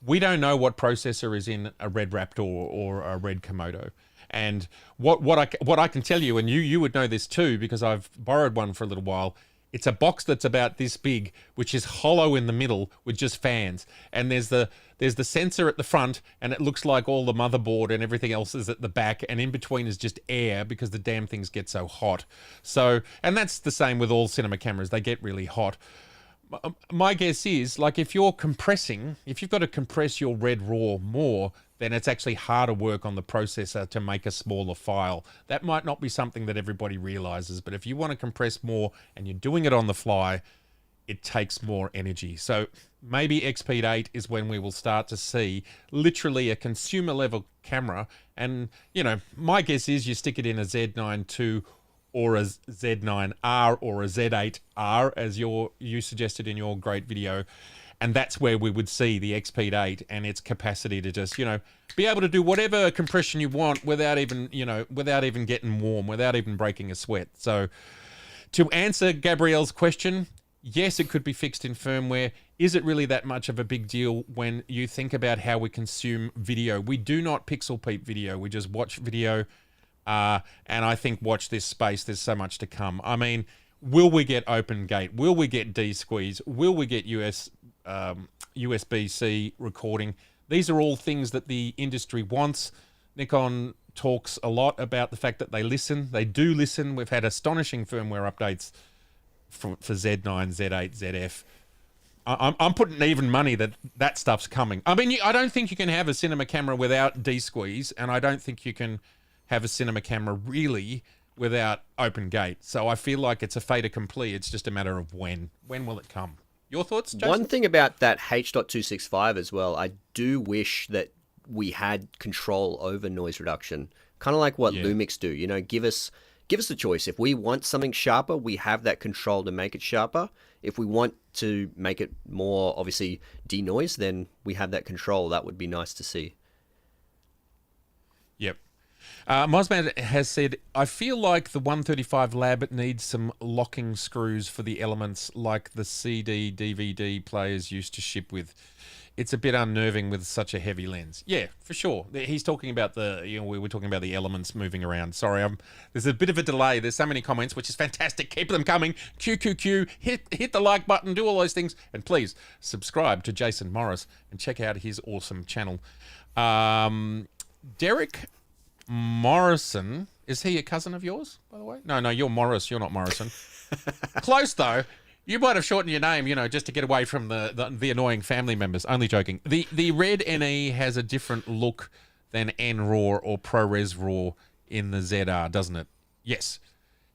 we don't know what processor is in a Red Raptor or a Red Komodo. And what I can tell you, and you would know this too, because I've borrowed one for a little while, it's a box that's about this big, which is hollow in the middle with just fans. And there's the sensor at the front, and it looks like all the motherboard and everything else is at the back, and in between is just air because the damn things get so hot. So, and that's the same with all cinema cameras. They get really hot. My guess is, if you've got to compress your Red RAW more, then it's actually harder work on the processor to make a smaller file. That might not be something that everybody realizes, but if you want to compress more and you're doing it on the fly, it takes more energy. So maybe Expeed 8 is when we will start to see literally a consumer level camera. And, my guess is you stick it in a Z9 II or a Z9R or a Z8R, as you suggested in your great video. And that's where we would see the Expeed 8 and its capacity to just, be able to do whatever compression you want without even getting warm, without even breaking a sweat. So to answer Gabrielle's question, yes, it could be fixed in firmware. Is it really that much of a big deal when you think about how we consume video? We do not pixel peep video. We just watch video. And I think watch this space. There's so much to come. I mean, will we get open gate? Will we get D-squeeze? Will we get USB-C recording? These are all things that the industry wants. Nikon talks a lot about the fact that they listen. They do listen. We've had astonishing firmware updates for Z9, Z8, ZF. I'm putting even money that stuff's coming. I mean, I don't think you can have a cinema camera without D-squeeze, and I don't think you can have a cinema camera really without open gate. So I feel like it's a fait accompli. It's just a matter of when. When will it come? Your thoughts, Jason? One thing about that H.265 as well, I do wish that we had control over noise reduction, kind of like what Lumix do. You know, give us the choice. If we want something sharper, we have that control to make it sharper. If we want to make it more, obviously, denoise, then we have that control. That would be nice to see. Yep. Mosman has said, I feel like the 135 Lab needs some locking screws for the elements like the CD, DVD players used to ship with. It's a bit unnerving with such a heavy lens. Yeah, for sure. He's talking about we were talking about the elements moving around. Sorry, there's a bit of a delay. There's so many comments, which is fantastic. Keep them coming. QQQ, hit the like button, do all those things. And please subscribe to Jason Morris and check out his awesome channel. Derek Morrison, is he a cousin of yours, by the way? No, you're Morris. You're not Morrison. Close, though. You might have shortened your name, just to get away from the annoying family members. Only joking. The Red NE has a different look than N-RAW or ProRes RAW in the ZR, doesn't it? Yes.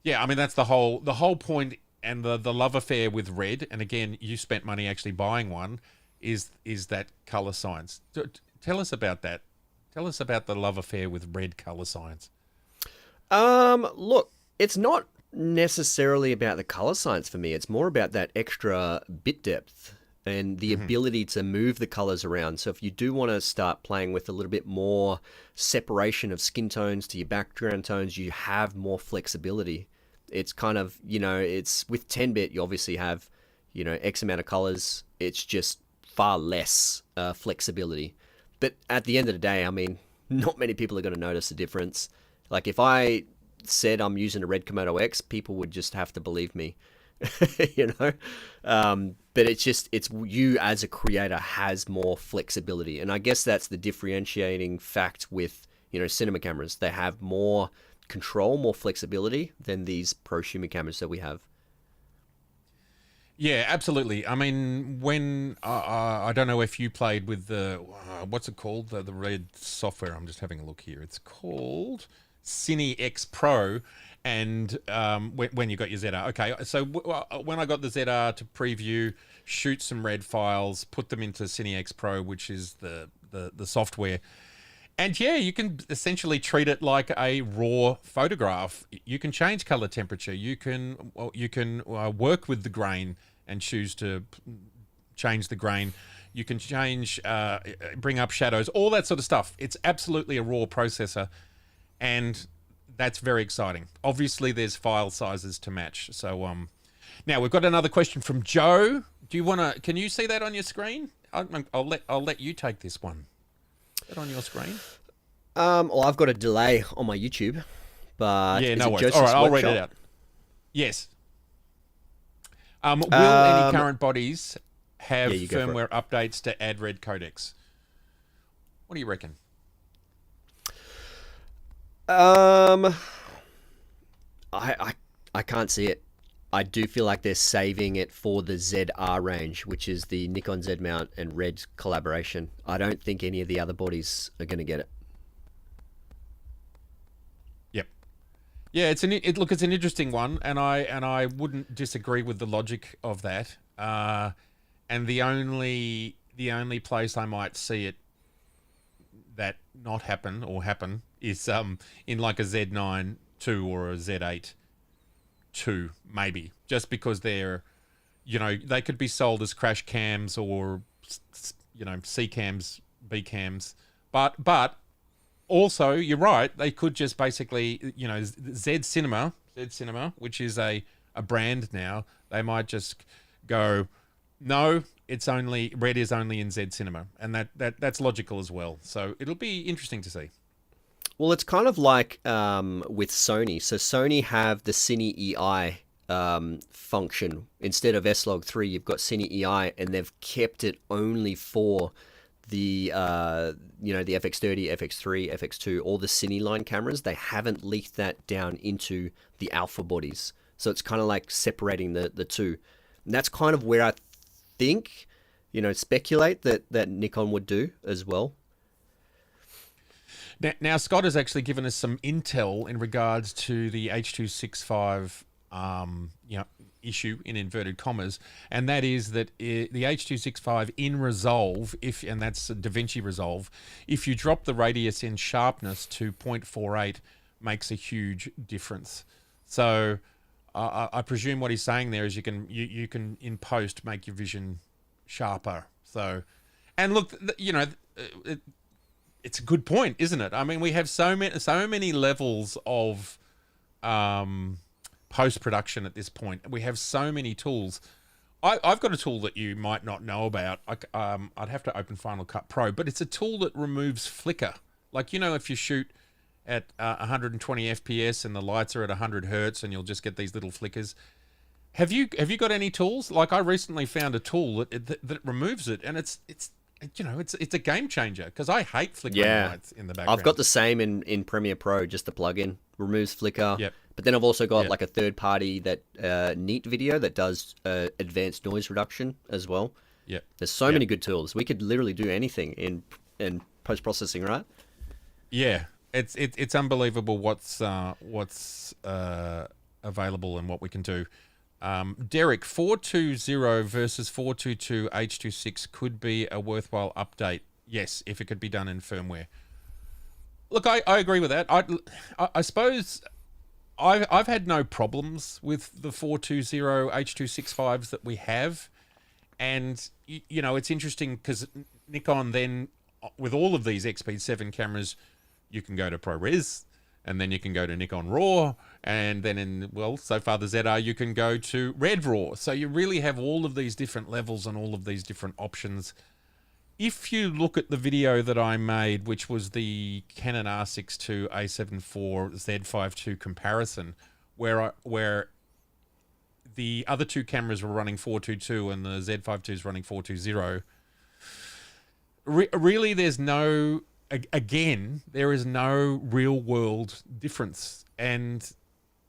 Yeah, I mean, that's the whole point, and the love affair with Red, and again, you spent money actually buying one, is that color science. Tell us about that. Tell us about the love affair with Red color science. Look, it's not necessarily about the color science for me. It's more about that extra bit depth and the ability to move the colors around. So if you do want to start playing with a little bit more separation of skin tones to your background tones, you have more flexibility. It's kind of, it's with 10-bit, you obviously have, X amount of colors. It's just far less flexibility. But at the end of the day, I mean, not many people are going to notice the difference. Like if I said I'm using a Red Komodo X, people would just have to believe me, but it's you as a creator has more flexibility. And I guess that's the differentiating fact with, cinema cameras. They have more control, more flexibility than these prosumer cameras that we have. Yeah, absolutely. I mean, when I don't know if you played with the what's it called, the Red software. I'm just having a look here. It's called Cine-X Pro, and when you got your ZR. Okay, so when I got the ZR to preview, shoot some Red files, put them into Cine-X Pro, which is the software, and yeah, you can essentially treat it like a raw photograph. You can change color temperature. You can work with the grain and choose to change the grain. You can change, bring up shadows, all that sort of stuff. It's absolutely a raw processor. And that's very exciting. Obviously, there's file sizes to match. So now we've got another question from Joe. Can you see that on your screen? I'll let you take this one. Is that on your screen? Well, I've got a delay on my YouTube, but yeah, no worries. All right, I'll read it out. Yes. Will any current bodies have firmware updates to add red codecs? What do you reckon? I can't see it. I do feel like they're saving it for the ZR range, which is the Nikon Z mount and Red collaboration. I don't think any of the other bodies are going to get it. Yep. Yeah, it's an interesting one, and I wouldn't disagree with the logic of that. And the only place I might see it that not happen is in like a Z9 II or a Z8 II, maybe, just because they're, they could be sold as crash cams or, C cams, B cams, but also you're right, they could just basically, Z Cinema, which is a brand now, they might just go, no, Red is only in Z Cinema, and that's logical as well. So it'll be interesting to see. Well, it's kind of like with Sony. So Sony have the Cine EI function. Instead of S-Log3, you've got Cine EI, and they've kept it only for the the FX30, FX3, FX2, all the Cine line cameras. They haven't leaked that down into the alpha bodies. So it's kind of like separating the two. And that's kind of where I think, speculate that Nikon would do as well. Now, Scott has actually given us some intel in regards to the H.265 issue in inverted commas, and that is that the H.265 in resolve, and that's DaVinci resolve, if you drop the radius in sharpness to 0.48, makes a huge difference. So I presume what he's saying there is you can in post make your vision sharper. So, and look, it's a good point, isn't it? I mean, we have so many levels of post-production at this point. We have so many tools. I've got a tool that you might not know about. I'd have to open Final Cut Pro, but it's a tool that removes flicker. Like, if you shoot at 120 FPS and the lights are at 100 hertz, and you'll just get these little flickers. Have you got any tools? Like, I recently found a tool that removes it, and it's a game changer, because I hate flickering lights in the background. I've got the same in Premiere Pro, just the plugin. Removes flicker. Yep. But then I've also got like a third party Neat Video that does advanced noise reduction as well. Yeah. There's so many good tools. We could literally do anything in post-processing, right? Yeah. It's unbelievable what's available and what we can do. Derek, 420 versus 422 H.2.6 could be a worthwhile update. Yes, if it could be done in firmware. Look, I agree with that. I suppose I've had no problems with the 420 H.265s that we have. And, it's interesting because Nikon then, with all of these Expeed 7 cameras, you can go to ProRes, and then you can go to Nikon RAW, and then so far the ZR, you can go to Red RAW. So you really have all of these different levels and all of these different options. If you look at the video that I made, which was the Canon R6II A7 IV Z5 II comparison, where the other two cameras were running 422 and the Z5 II is running 420, really there's no... Again, there is no real world difference. And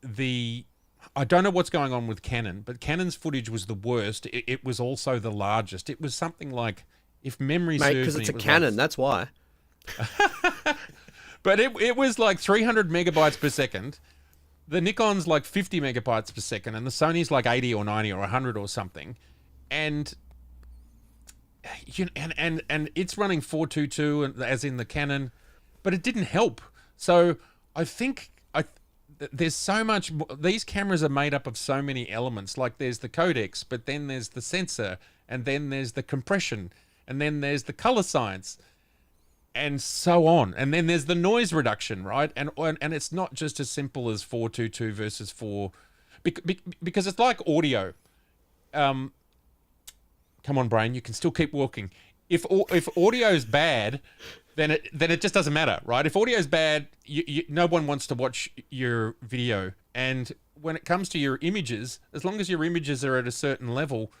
I don't know what's going on with Canon, but Canon's footage was the worst. It was also the largest. It was something like, if memory serves me, because it's a Canon, that's why. But it was like 300 megabytes per second. The Nikon's like 50 megabytes per second, and the Sony's like 80 or 90 or 100 or something. And and it's running 422 as in the Canon, but it didn't help. So I think there's so much. These cameras are made up of so many elements. Like, there's the codecs, but then there's the sensor, and then there's the compression, and then there's the color science, and so on. And then there's the noise reduction, right? And it's not just as simple as 422 versus 4, because it's like audio. Come on, brain, you can still keep walking. If audio is bad, then it just doesn't matter, right? If audio is bad, no one wants to watch your video. And when it comes to your images, as long as your images are at a certain level,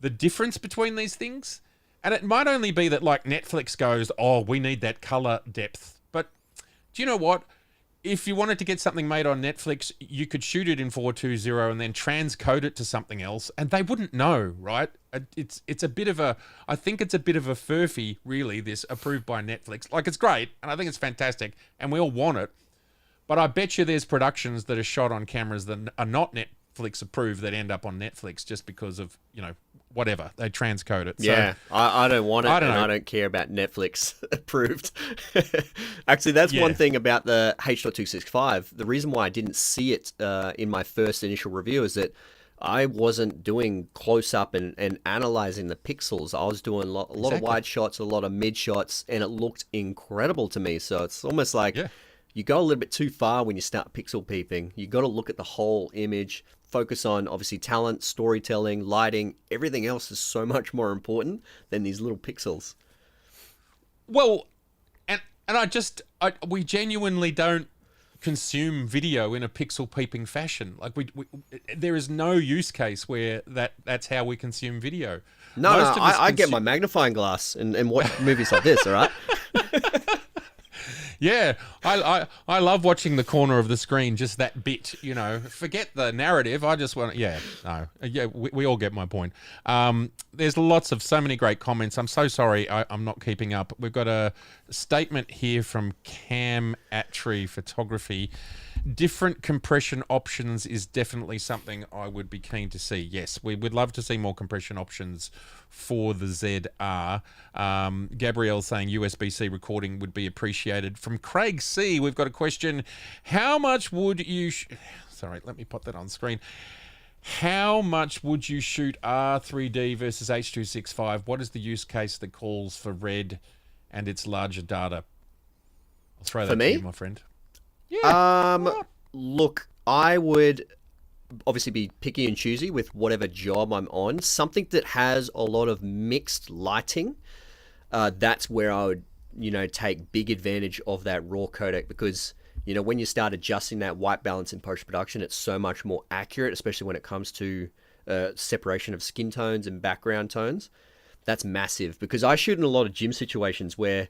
the difference between these things, and it might only be that, like, Netflix goes, oh, we need that color depth. But do you know what? If you wanted to get something made on Netflix, you could shoot it in 420 and then transcode it to something else, and they wouldn't know, right? It's a bit of a, I think it's a bit of a furphy, really, this approved by Netflix. Like, it's great, and I think it's fantastic, and we all want it, but I bet you there's productions that are shot on cameras that are not Netflix approved that end up on Netflix just because of, whatever, they transcode it. Yeah, so, I don't want it, I don't care about Netflix approved. Actually, that's one thing about the H.265. The reason why I didn't see it in my first initial review is that I wasn't doing close-up and analyzing the pixels. I was doing a lot of wide shots, a lot of mid shots, and it looked incredible to me. So it's almost like you go a little bit too far when you start pixel peeping. You got to look at the whole image, focus on, obviously, talent, storytelling, lighting. Everything else is so much more important than these little pixels. Well, and we genuinely don't consume video in a pixel peeping fashion. Like, there is no use case where that's how we consume video. No, I get my magnifying glass and watch movies like this, all right? Yeah, I love watching the corner of the screen, just that bit, you know. Forget the narrative. I just want we all get my point. There's so many great comments. I'm so sorry I'm not keeping up. We've got a statement here from Cam Attree Photography. Different compression options is definitely something I would be keen to see. Yes, we would love to see more compression options for the ZR. Gabrielle saying USB-C recording would be appreciated. From Craig C, we've got a question. How much would you... Sorry, let me put that on screen. How much would you shoot R3D versus H.265? What is the use case that calls for red and its larger data? I'll throw that to you, my friend. Yeah. Look, I would obviously be picky and choosy with whatever job I'm on. Something that has a lot of mixed lighting, that's where I would, take big advantage of that raw codec, because, when you start adjusting that white balance in post-production, it's so much more accurate, especially when it comes to separation of skin tones and background tones. That's massive, because I shoot in a lot of gym situations where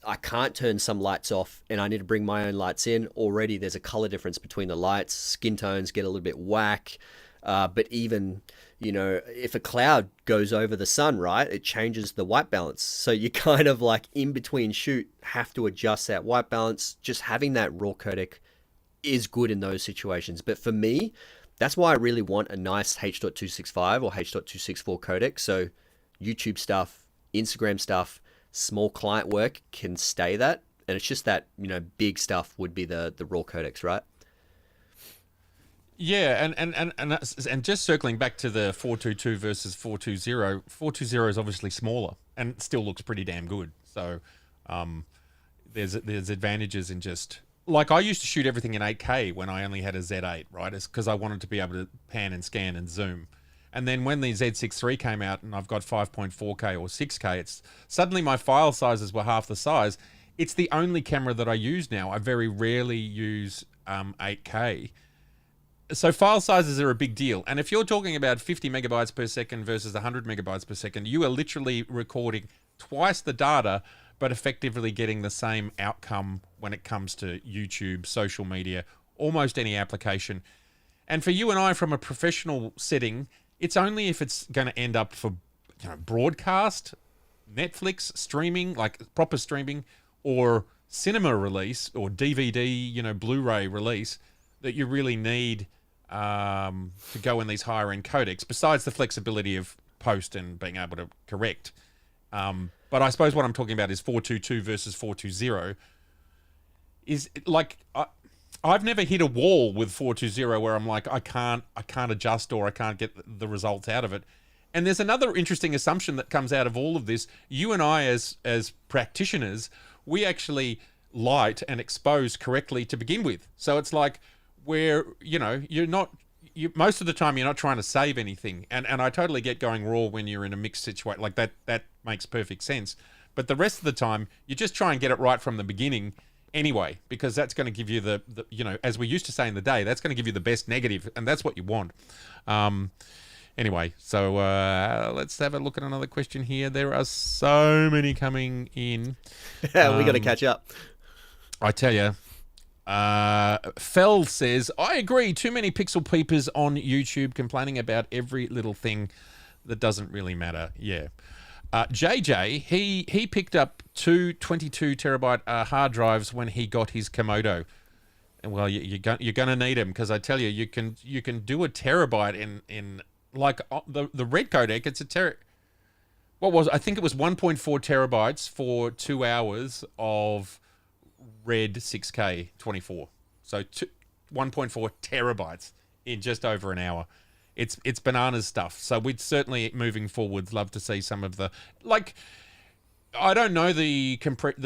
I can't turn some lights off and I need to bring my own lights in. Already there's a color difference between the lights, skin tones get a little bit whack. But even, if a cloud goes over the sun, right, it changes the white balance. So you kind of like in between shoot have to adjust that white balance. Just having that raw codec is good in those situations. But for me, that's why I really want a nice H.265 or H.264 codec. So YouTube stuff, Instagram stuff, small client work can stay that, and it's just that big stuff would be the raw codecs, right? Yeah, and just circling back to the 422 versus 420, 420 is obviously smaller and still looks pretty damn good. So there's advantages in just like I used to shoot everything in 8K when I only had a Z8, right? It's because I wanted to be able to pan and scan and zoom. And then when the Z6 III came out and I've got 5.4K or 6K, it's suddenly my file sizes were half the size. It's the only camera that I use now. I very rarely use 8K. So file sizes are a big deal. And if you're talking about 50 megabytes per second versus 100 megabytes per second, you are literally recording twice the data, but effectively getting the same outcome when it comes to YouTube, social media, almost any application. And for you and I, from a professional setting, it's only if it's going to end up for broadcast, Netflix, streaming, like proper streaming, or cinema release, or DVD, Blu-ray release, that you really need to go in these higher end codecs, besides the flexibility of post and being able to correct. But I suppose what I'm talking about is 422 versus 420. Is like I've never hit a wall with 420 where I'm like, I can't adjust or I can't get the results out of it. And there's another interesting assumption that comes out of all of this. You and I, as practitioners, we actually light and expose correctly to begin with. So it's like where, most of the time you're not trying to save anything. And I totally get going raw when you're in a mixed situation. Like that makes perfect sense. But the rest of the time, you just try and get it right from the beginning anyway, because that's going to give you the as we used to say in the day, that's going to give you the best negative, and that's what you want. Anyway, so let's have a look at another question here. There are so many coming in. Yeah, we got to catch up. I tell you. Fell says, I agree, too many pixel peepers on YouTube complaining about every little thing that doesn't really matter. Yeah. JJ, he picked up two 22 terabyte hard drives when he got his Komodo. And well, you're going to need them, because I tell you, you can do a terabyte in like the red codec. It's I think it was 1.4 terabytes for 2 hours of red 6K 24. So 1.4 terabytes in just over an hour. It's bananas stuff. So we'd certainly, moving forwards, love to see some of the, like, I don't know the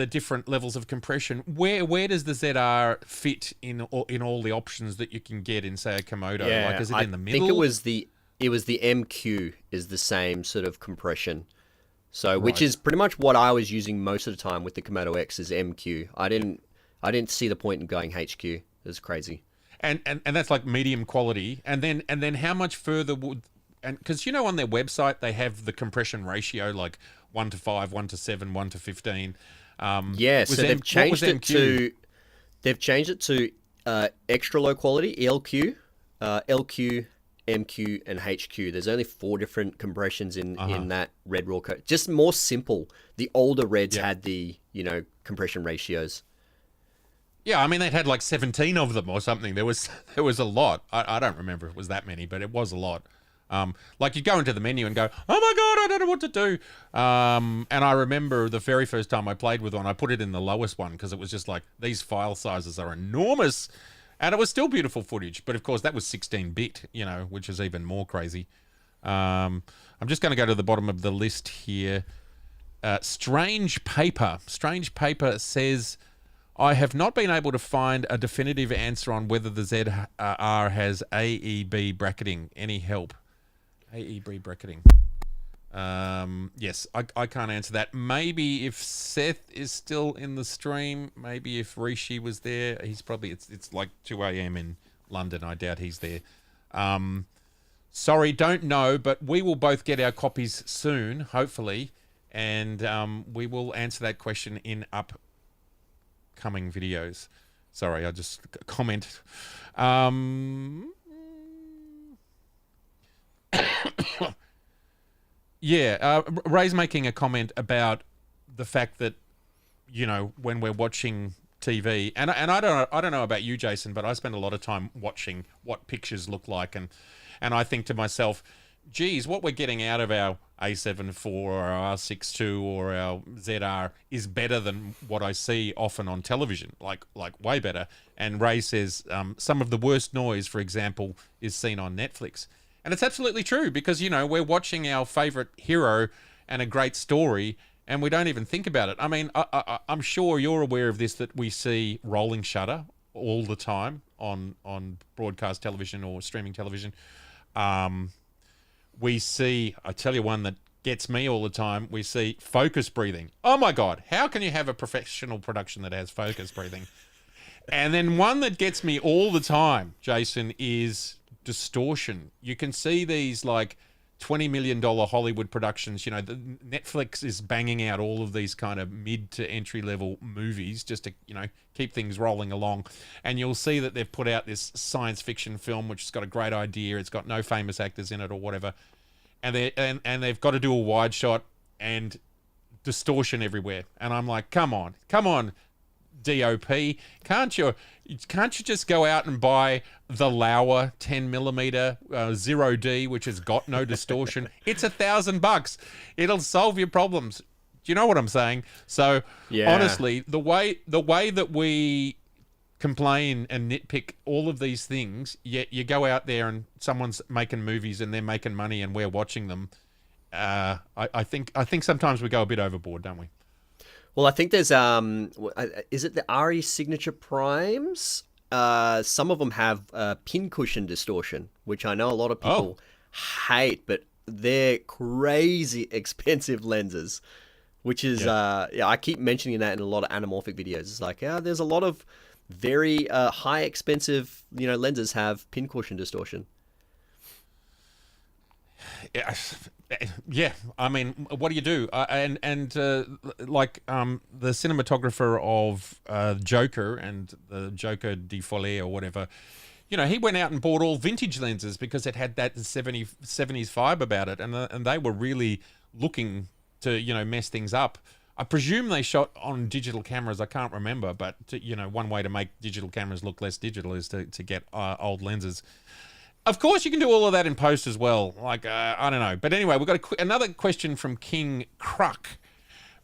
different levels of compression. Where does the ZR fit in all the options that you can get in, say, a Komodo? Yeah, like, is it in the middle? I think it was the MQ is the same sort of compression. So, which is pretty much what I was using most of the time with the Komodo X is MQ. I didn't see the point in going HQ. It was crazy. And that's like medium quality. And then how much further would, and because on their website they have the compression ratio like 1:5, 1:7, 1:15. Yeah, so they've changed it to extra low quality, ELQ, LQ, MQ, and HQ. There's only 4 different compressions in that red raw code. Just more simple. The older reds had the, compression ratios. Yeah, I mean, they'd had like 17 of them or something. There was a lot. I don't remember if it was that many, but it was a lot. Like, you'd go into the menu and go, oh my God, I don't know what to do. And I remember the very first time I played with one, I put it in the lowest one because it was just like, these file sizes are enormous. And it was still beautiful footage. But of course, that was 16-bit, which is even more crazy. I'm just going to go to the bottom of the list here. Strange Paper says, I have not been able to find a definitive answer on whether the ZR has AEB bracketing. Any help? AEB bracketing. Yes, I can't answer that. Maybe if Seth is still in the stream, maybe if Rishi was there, he's probably, it's like 2 a.m. in London. I doubt he's there. Sorry, don't know, but we will both get our copies soon, hopefully, and we will answer that question in upcoming videos. Sorry, I just comment. Yeah, Ray's making a comment about the fact that, when we're watching TV, and I don't know about you, Jason, but I spend a lot of time watching what pictures look like, and I think to myself, geez, what we're getting out of our A7 IV or our R6II or our ZR is better than what I see often on television, like way better. And Ray says some of the worst noise, for example, is seen on Netflix. And it's absolutely true because, we're watching our favorite hero and a great story and we don't even think about it. I mean, I'm sure you're aware of this, that we see rolling shutter all the time on broadcast television or streaming television. We see, I tell you one that gets me all the time, we see focus breathing. Oh my God, how can you have a professional production that has focus breathing? And then one that gets me all the time, Jason, is distortion. You can see these like $20 million Hollywood productions. Netflix is banging out all of these kind of mid to entry level movies just to, keep things rolling along. And you'll see that they've put out this science fiction film, which has got a great idea. It's got no famous actors in it or whatever. And they've got to do a wide shot and distortion everywhere. And I'm like, come on, DOP, can't you just go out and buy the Laowa 10mm 0D, which has got no distortion? It's $1,000. It'll solve your problems. Do you know what I'm saying? So honestly, the way that we complain and nitpick all of these things, yet you go out there and someone's making movies and they're making money and we're watching them. I think sometimes we go a bit overboard, don't we? Well, I think there's is it the RE Signature Primes? Some of them have pincushion distortion, which I know a lot of people hate, but they're crazy expensive lenses. Which is I keep mentioning that in a lot of anamorphic videos. It's like, there's a lot of very high expensive lenses have pincushion distortion. Yeah, I mean, what do you do? Like the cinematographer of Joker and the Joker de Folie or whatever, he went out and bought all vintage lenses because it had that 70s vibe about it, and they were really looking to mess things up. I presume they shot on digital cameras. I can't remember, but one way to make digital cameras look less digital is to get old lenses. Of course, you can do all of that in post as well. Like, I don't know. But anyway, we've got another question from King Cruck.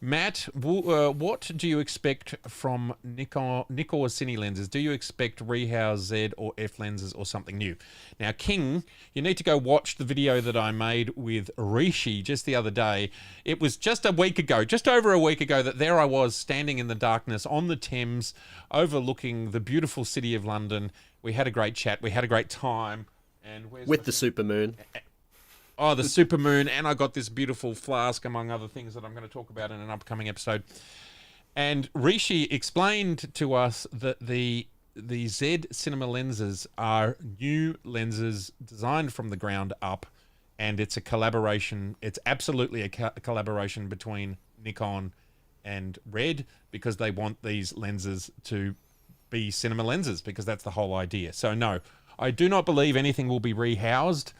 Matt, what do you expect from Nikon Cine lenses? Do you expect Rehouse Z or F lenses or something new? Now, King, you need to go watch the video that I made with Rishi just the other day. It was just over a week ago, that there I was standing in the darkness on the Thames overlooking the beautiful city of London. We had a great chat. We had a great time. And with the supermoon. Oh, the supermoon, and I got this beautiful flask, among other things that I'm going to talk about in an upcoming episode. And Rishi explained to us that the Z Cinema lenses are new lenses designed from the ground up, and it's a collaboration. It's absolutely a collaboration between Nikon and red because they want these lenses to be cinema lenses, because that's the whole idea. So no, I do not believe anything will be rehoused.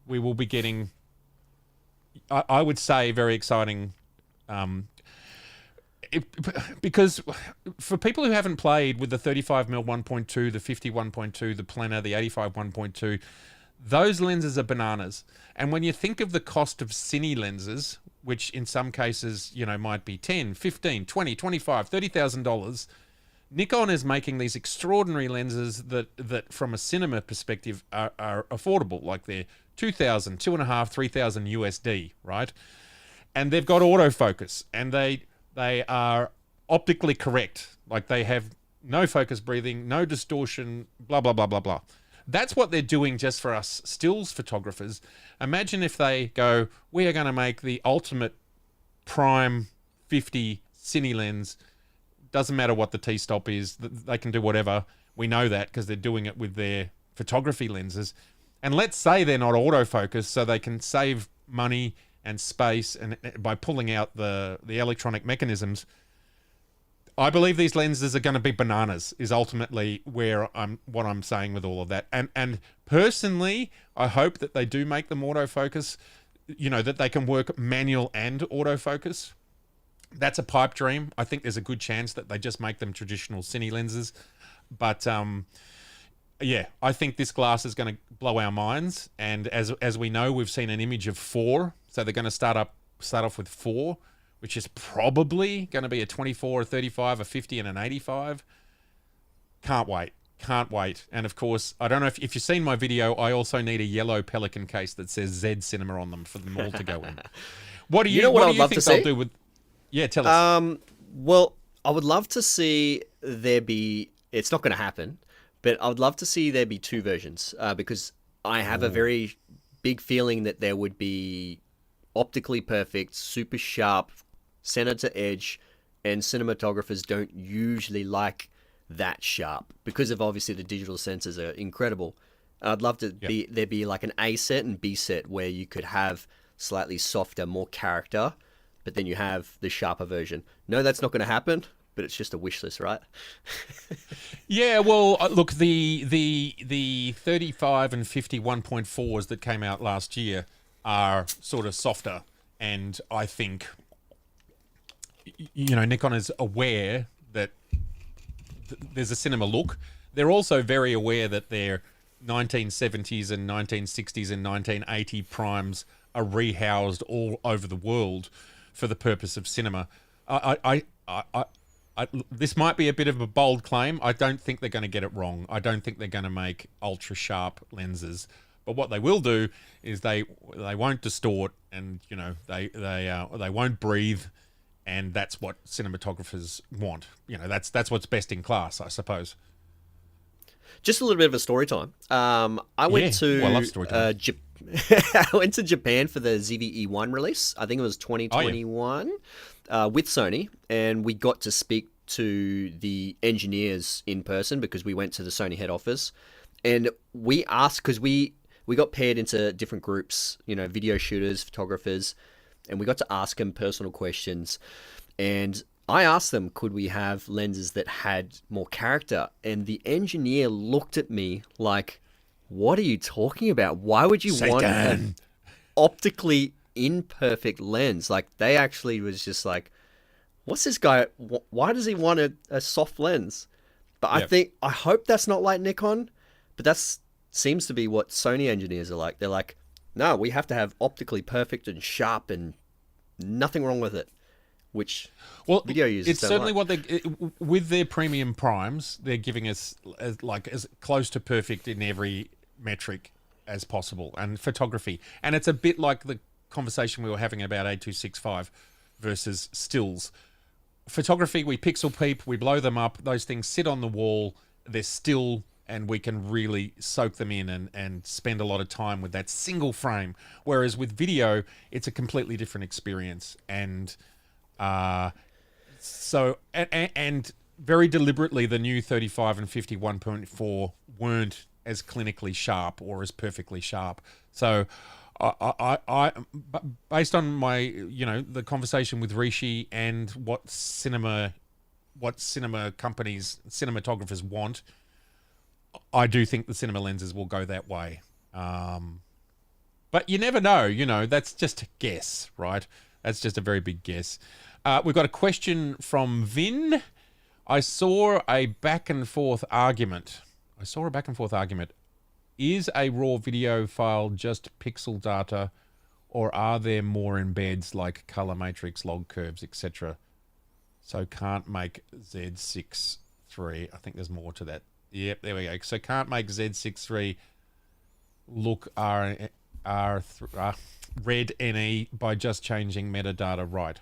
We will be getting, I would say, very exciting, because for people who haven't played with the 35mm 1.2, the 50 1.2, the Plena, the 85 1.2, those lenses are bananas. And when you think of the cost of cine lenses, which in some cases, you know, might be 10, 15, 20, 25, $30,000, Nikon is making these extraordinary lenses that from a cinema perspective are affordable. Like they're 2,000, 2.5, 3,000 USD, right? And they've got autofocus, and they are optically correct. Like they have no focus breathing, no distortion, blah, blah, blah, blah, blah. That's what they're doing just for us stills photographers. Imagine if they go, we are going to make the ultimate prime 50 cine lens. Doesn't matter what the T-stop is. They can do whatever. We know that because they're doing it with their photography lenses. And let's say they're not autofocus, so they can save money and space and by pulling out the electronic mechanisms. I believe these lenses are going to be bananas, is ultimately what I'm saying with all of that. And personally, I hope that they do make them autofocus, you know, that they can work manual and autofocus. That's a pipe dream. I think there's a good chance that they just make them traditional cine lenses. But yeah, I think this glass is going to blow our minds. And as we know, we've seen an image of 4. So they're going to start off with 4, which is probably going to be a 24, a 35, a 50, and an 85. Can't wait. Can't wait. And of course, I don't know if you've seen my video, I also need a yellow Pelican case that says Z Cinema on them for them all to go in. What do you think they'll do with... Yeah, tell us. Well, I would love to see there be... It's not going to happen, but I would love to see there be 2 versions, because I have a very big feeling that there would be optically perfect, super sharp, center to edge, and cinematographers don't usually like that sharp because of obviously the digital sensors are incredible. I'd love to there be like an A set and B set where you could have slightly softer, more character, but then you have the sharper version. No, that's not going to happen, but it's just a wish list, right? Yeah, well, look, the 35 and 50 1.4s that came out last year are sort of softer, and I think, you know, Nikon is aware that there's a cinema look. They're also very aware that their 1970s and 1960s and 1980 primes are rehoused all over the world for the purpose of cinema. This might be a bit of a bold claim. I don't think they're going to get it wrong. I don't think they're going to make ultra sharp lenses. But what they will do is they won't distort, and you know they won't breathe, and that's what cinematographers want. You know, that's what's best in class, I suppose. Just a little bit of a story time. I went to I love story time. I went to Japan for the ZV-E1 release. I think it was 2021 with Sony, and we got to speak to the engineers in person because we went to the Sony head office, and we asked because we got paired into different groups, you know, video shooters, photographers, and we got to ask them personal questions. And I asked them, could we have lenses that had more character? And the engineer looked at me like, what are you talking about? Why would you want an optically imperfect lens? Like, they actually was just like, what's this guy? Why does he want a soft lens? But I hope that's not like Nikon, but that's seems to be what Sony engineers are like. They're like, no, we have to have optically perfect and sharp and nothing wrong with it. Which video users it's certainly like. What they with their premium primes, they're giving us as close to perfect in every metric as possible, and photography. And it's a bit like the conversation we were having about A265 versus stills. Photography, we pixel peep, we blow them up, those things sit on the wall, they're still, and we can really soak them in and spend a lot of time with that single frame. Whereas with video, it's a completely different experience. And so very deliberately, the new 35 and 50 1.4 weren't as clinically sharp or as perfectly sharp. So based on my, the conversation with Rishi and what cinema companies, cinematographers want, I do think the cinema lenses will go that way. But you never know, that's just a guess, right? That's just a very big guess. We've got a question from Vin. I saw a back and forth argument. Is a raw video file just pixel data, or are there more embeds like color matrix, log curves, etc.? So can't make Z6III. I think there's more to that. Yep, there we go. So can't make Z6III look red NE by just changing metadata, right?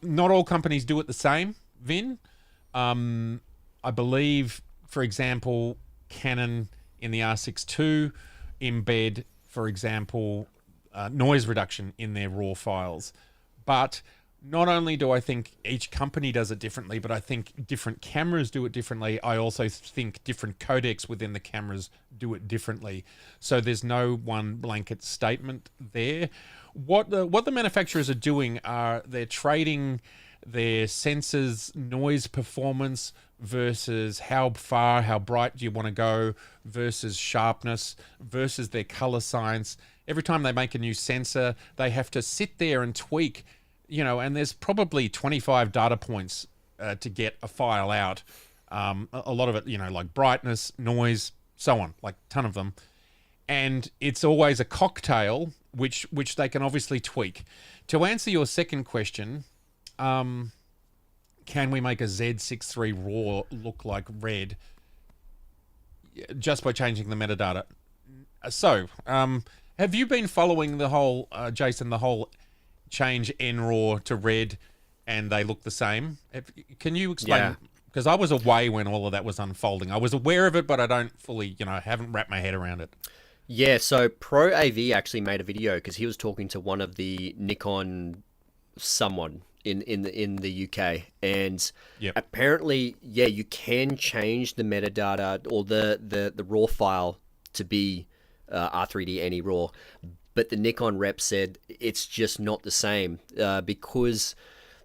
Not all companies do it the same, Vin. I believe, for example, Canon in the R6II embed, for example, noise reduction in their raw files. But not only do I think each company does it differently, but I think different cameras do it differently. I also think different codecs within the cameras do it differently. So there's no one blanket statement there. What the manufacturers are doing are they're trading their sensors noise performance versus how bright do you want to go versus sharpness versus their color science. Every time they make a new sensor, they have to sit there and tweak, and there's probably 25 data points to get a file out. A lot of it, like brightness, noise, so on, like a ton of them. And it's always a cocktail, which they can obviously tweak. To answer your second question, can we make a Z6III RAW look like red just by changing the metadata? So, have you been following the whole, Jason, the whole change NRAW to red and they look the same? Can you explain? Yeah. Because I was away when all of that was unfolding. I was aware of it, but I don't fully, haven't wrapped my head around it. Yeah, so Pro AV actually made a video because he was talking to one of the Nikon someone in the UK, and apparently, you can change the metadata or the raw file to be R3D any raw, but the Nikon rep said it's just not the same because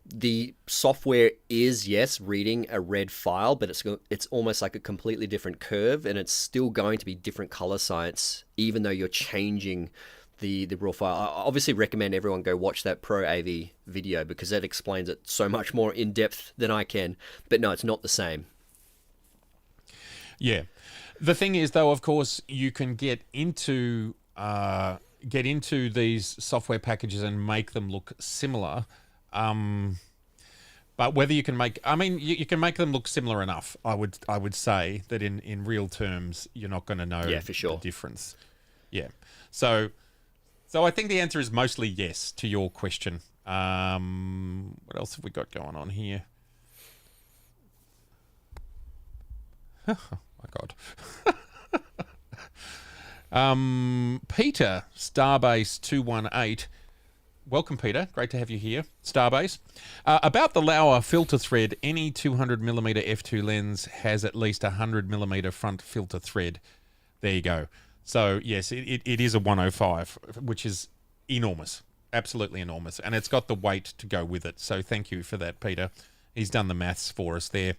the software is reading a red file, but it's almost like a completely different curve, and it's still going to be different color science even though you're changing the raw file. I obviously recommend everyone go watch that Pro AV video because that explains it so much more in depth than I can. But no, it's not the same. Yeah. The thing is, though, of course, you can get into these software packages and make them look similar. But whether you can you can make them look similar enough. I would say that in real terms, you're not going to know for sure. the difference. Yeah. So I think the answer is mostly yes to your question. What else have we got going on here? Oh my God. Peter, Starbase 218. Welcome, Peter. Great to have you here. Starbase. About the Laowa filter thread, any 200mm f2 lens has at least 100mm front filter thread. There you go. So, yes, it is a 105, which is enormous. Absolutely enormous. And it's got the weight to go with it. So thank you for that, Peter. He's done the maths for us there.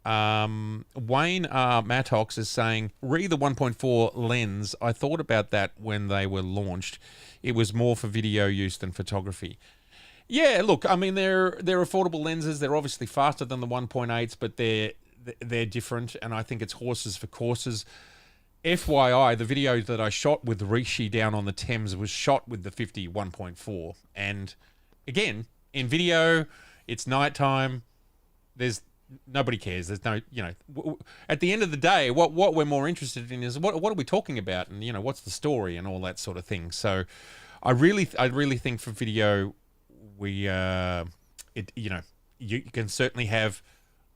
Wayne Mattox is saying, re the 1.4 lens, I thought about that when they were launched. It was more for video use than photography. Yeah, look, I mean, they're affordable lenses. They're obviously faster than the 1.8s, but they're different, and I think it's horses for courses. FYI, the video that I shot with Rishi down on the Thames was shot with the 50 1.4. And again, in video, it's nighttime. Nobody cares. There's no, at the end of the day, what we're more interested in is what are we talking about, and what's the story and all that sort of thing. So, I really think for video, you can certainly have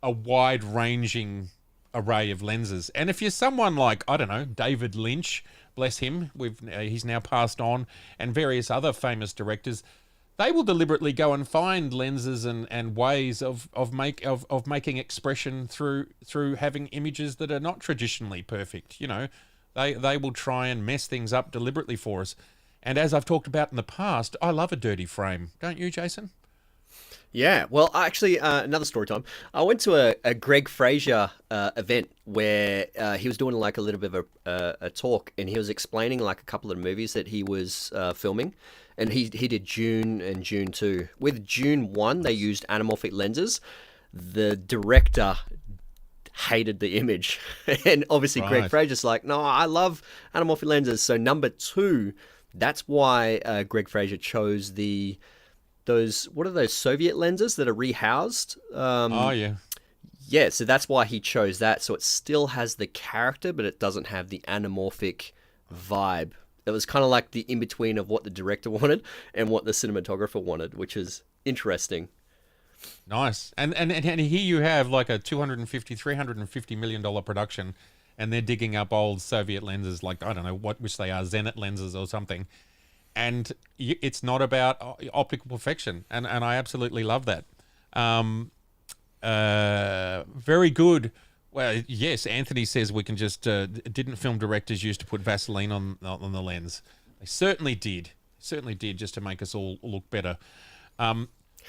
a wide-ranging array of lenses. And if you're someone like, I don't know, David Lynch, bless him, he's now passed on, and various other famous directors, they will deliberately go and find lenses and ways of making expression through having images that are not traditionally perfect. They will try and mess things up deliberately for us. And as I've talked about in the past, I love a dirty frame. Don't you, Jason? Yeah, well, actually, another story time. I went to a Greg Fraser event where he was doing like a little bit of a talk, and he was explaining like a couple of movies that he was filming, and he did June and June 2. With June 1, they used anamorphic lenses. The director hated the image, and obviously Greg Fraser's like, no, I love anamorphic lenses. So number 2, that's why Greg Fraser chose what are those Soviet lenses that are rehoused? Yeah, so that's why he chose that. So it still has the character, but it doesn't have the anamorphic vibe. It was kind of like the in-between of what the director wanted and what the cinematographer wanted, which is interesting. Nice. And here you have like a $250-350 million production, and they're digging up old Soviet lenses, like, I don't know which they are, Zenit lenses or something. And it's not about optical perfection, and I absolutely love that. Very good. Well, yes, Anthony says we can just didn't film directors used to put Vaseline on the lens? They certainly did, just to make us all look better.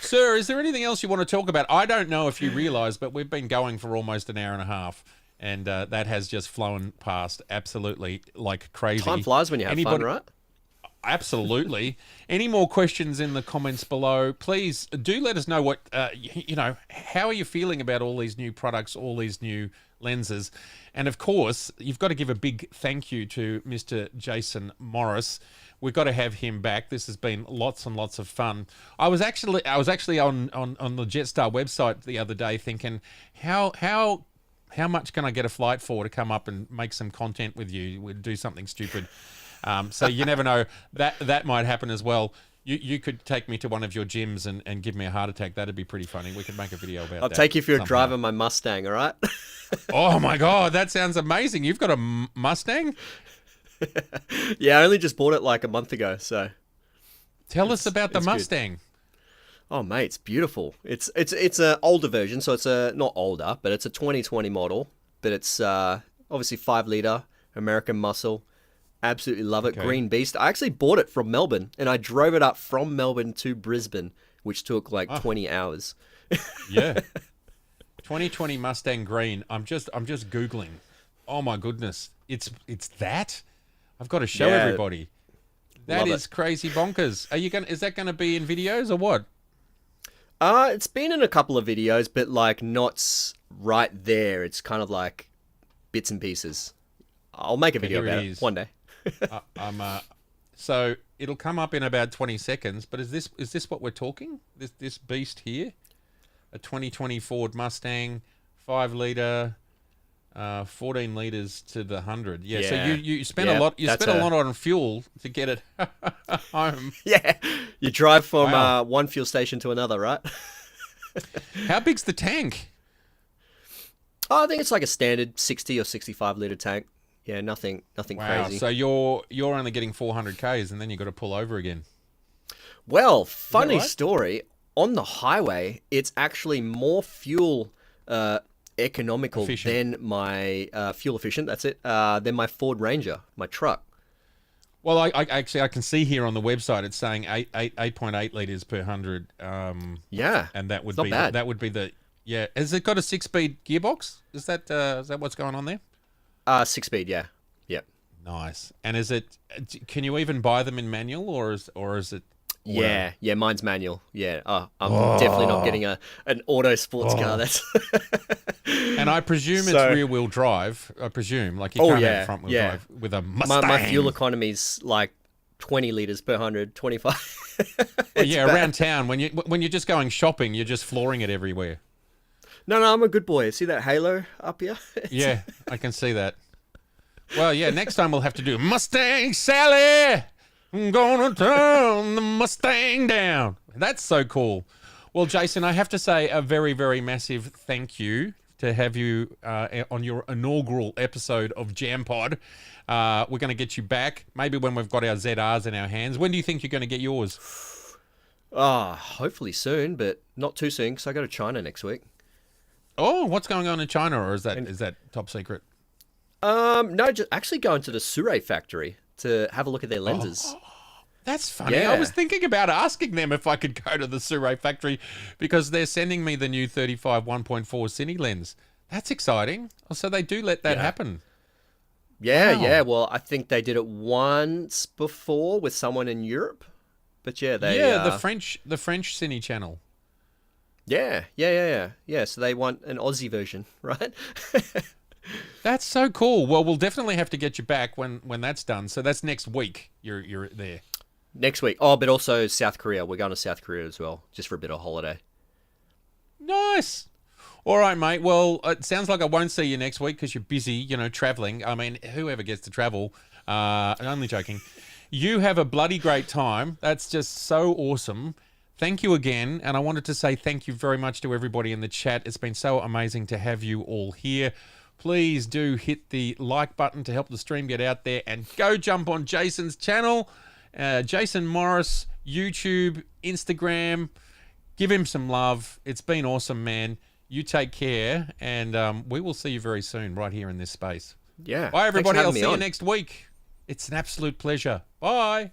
Sir, is there anything else you want to talk about? I don't know if you realise, but we've been going for almost an hour and a half, and that has just flown past absolutely like crazy. Time flies when you have fun, right? Absolutely. Any more questions in the comments below? Please do let us know what, how are you feeling about all these new products, all these new lenses? And of course, you've got to give a big thank you to Mr. Jason Morris. We've got to have him back. This has been lots and lots of fun. I was actually on the Jetstar website the other day thinking, how much can I get a flight for to come up and make some content with you? We'd do something stupid. So you never know, that might happen as well. You could take me to one of your gyms and give me a heart attack. That'd be pretty funny. We could make a video about that. I'll take you for a drive on my Mustang, all right? Oh my God, that sounds amazing. You've got a Mustang? Yeah, I only just bought it like a month ago, so. Tell us about the Mustang. Good. Oh mate, it's beautiful. It's an older version, so it's not older, but it's a 2020 model. But it's obviously 5-liter American muscle. Absolutely love it. Okay. Green Beast. I actually bought it from Melbourne, and I drove it up from Melbourne to Brisbane, which took like 20 hours. Yeah. 2020 Mustang Green. I'm just Googling. Oh my goodness. It's that? I've got to show everybody. That is crazy bonkers. Is that gonna be in videos or what? It's been in a couple of videos, but like not right there. It's kind of like bits and pieces. I'll make a video about it one day. So it'll come up in about 20 seconds. But is this what we're talking? This beast here, a 2020 Ford Mustang, 5-liter, 14 liters to the 100. Yeah. So you spent a lot. You spent a lot on fuel to get it home. Yeah. You drive from one fuel station to another, right? How big's the tank? Oh, I think it's like a standard 60 or 65 liter tank. Yeah, nothing crazy. So you're only getting 400 Ks, and then you got to pull over again. Well, funny story. On the highway, it's actually more fuel economical than my fuel efficient. That's it. Than my Ford Ranger, my truck. Well, I can see here on the website it's saying 8.8 liters per 100. Yeah, and that would be the Has it got a 6-speed gearbox? Is that what's going on there? 6-speed, yeah. Yep. Nice. And can you even buy them in manual or is it? Yeah, mine's manual. Yeah. I'm definitely not getting an auto sports car. That's. And I presume it's rear-wheel drive. I presume, like you can't have front-wheel drive with a Mustang. My fuel economy's like 20 liters per 100, 25. Around town when you're just going shopping, you're just flooring it everywhere. No, I'm a good boy. See that halo up here? Yeah, I can see that. Well, yeah, next time we'll have to do Mustang Sally. I'm gonna turn the Mustang down. That's so cool. Well, Jason, I have to say a very, very massive thank you to have you on your inaugural episode of JamPod. We're going to get you back, maybe when we've got our ZRs in our hands. When do you think you're going to get yours? Hopefully soon, but not too soon because I go to China next week. Oh, what's going on in China, or is that top secret? No, just actually going to the Sirui factory to have a look at their lenses. That's funny. Yeah. I was thinking about asking them if I could go to the Sirui factory because they're sending me the new 35 1.4 Cine lens. That's exciting. Oh, so they do let that happen. Yeah, Wow. yeah. Well, I think they did it once before with someone in Europe. But yeah, they the French Cine channel. Yeah. So they want an Aussie version, right? That's so cool. Well, we'll definitely have to get you back when that's done. So that's next week. You're there. Next week. Oh, but also South Korea. We're going to South Korea as well, just for a bit of holiday. Nice. All right, mate. Well, it sounds like I won't see you next week because you're busy, traveling. I mean, whoever gets to travel. I'm only joking. You have a bloody great time. That's just so awesome. Thank you again. And I wanted to say thank you very much to everybody in the chat. It's been so amazing to have you all here. Please do hit the like button to help the stream get out there and go jump on Jason's channel. Jason Morris, YouTube, Instagram. Give him some love. It's been awesome, man. You take care, and we will see you very soon right here in this space. Yeah. Bye, everybody. I'll Thanks for having see me you on. next week. It's an absolute pleasure. Bye.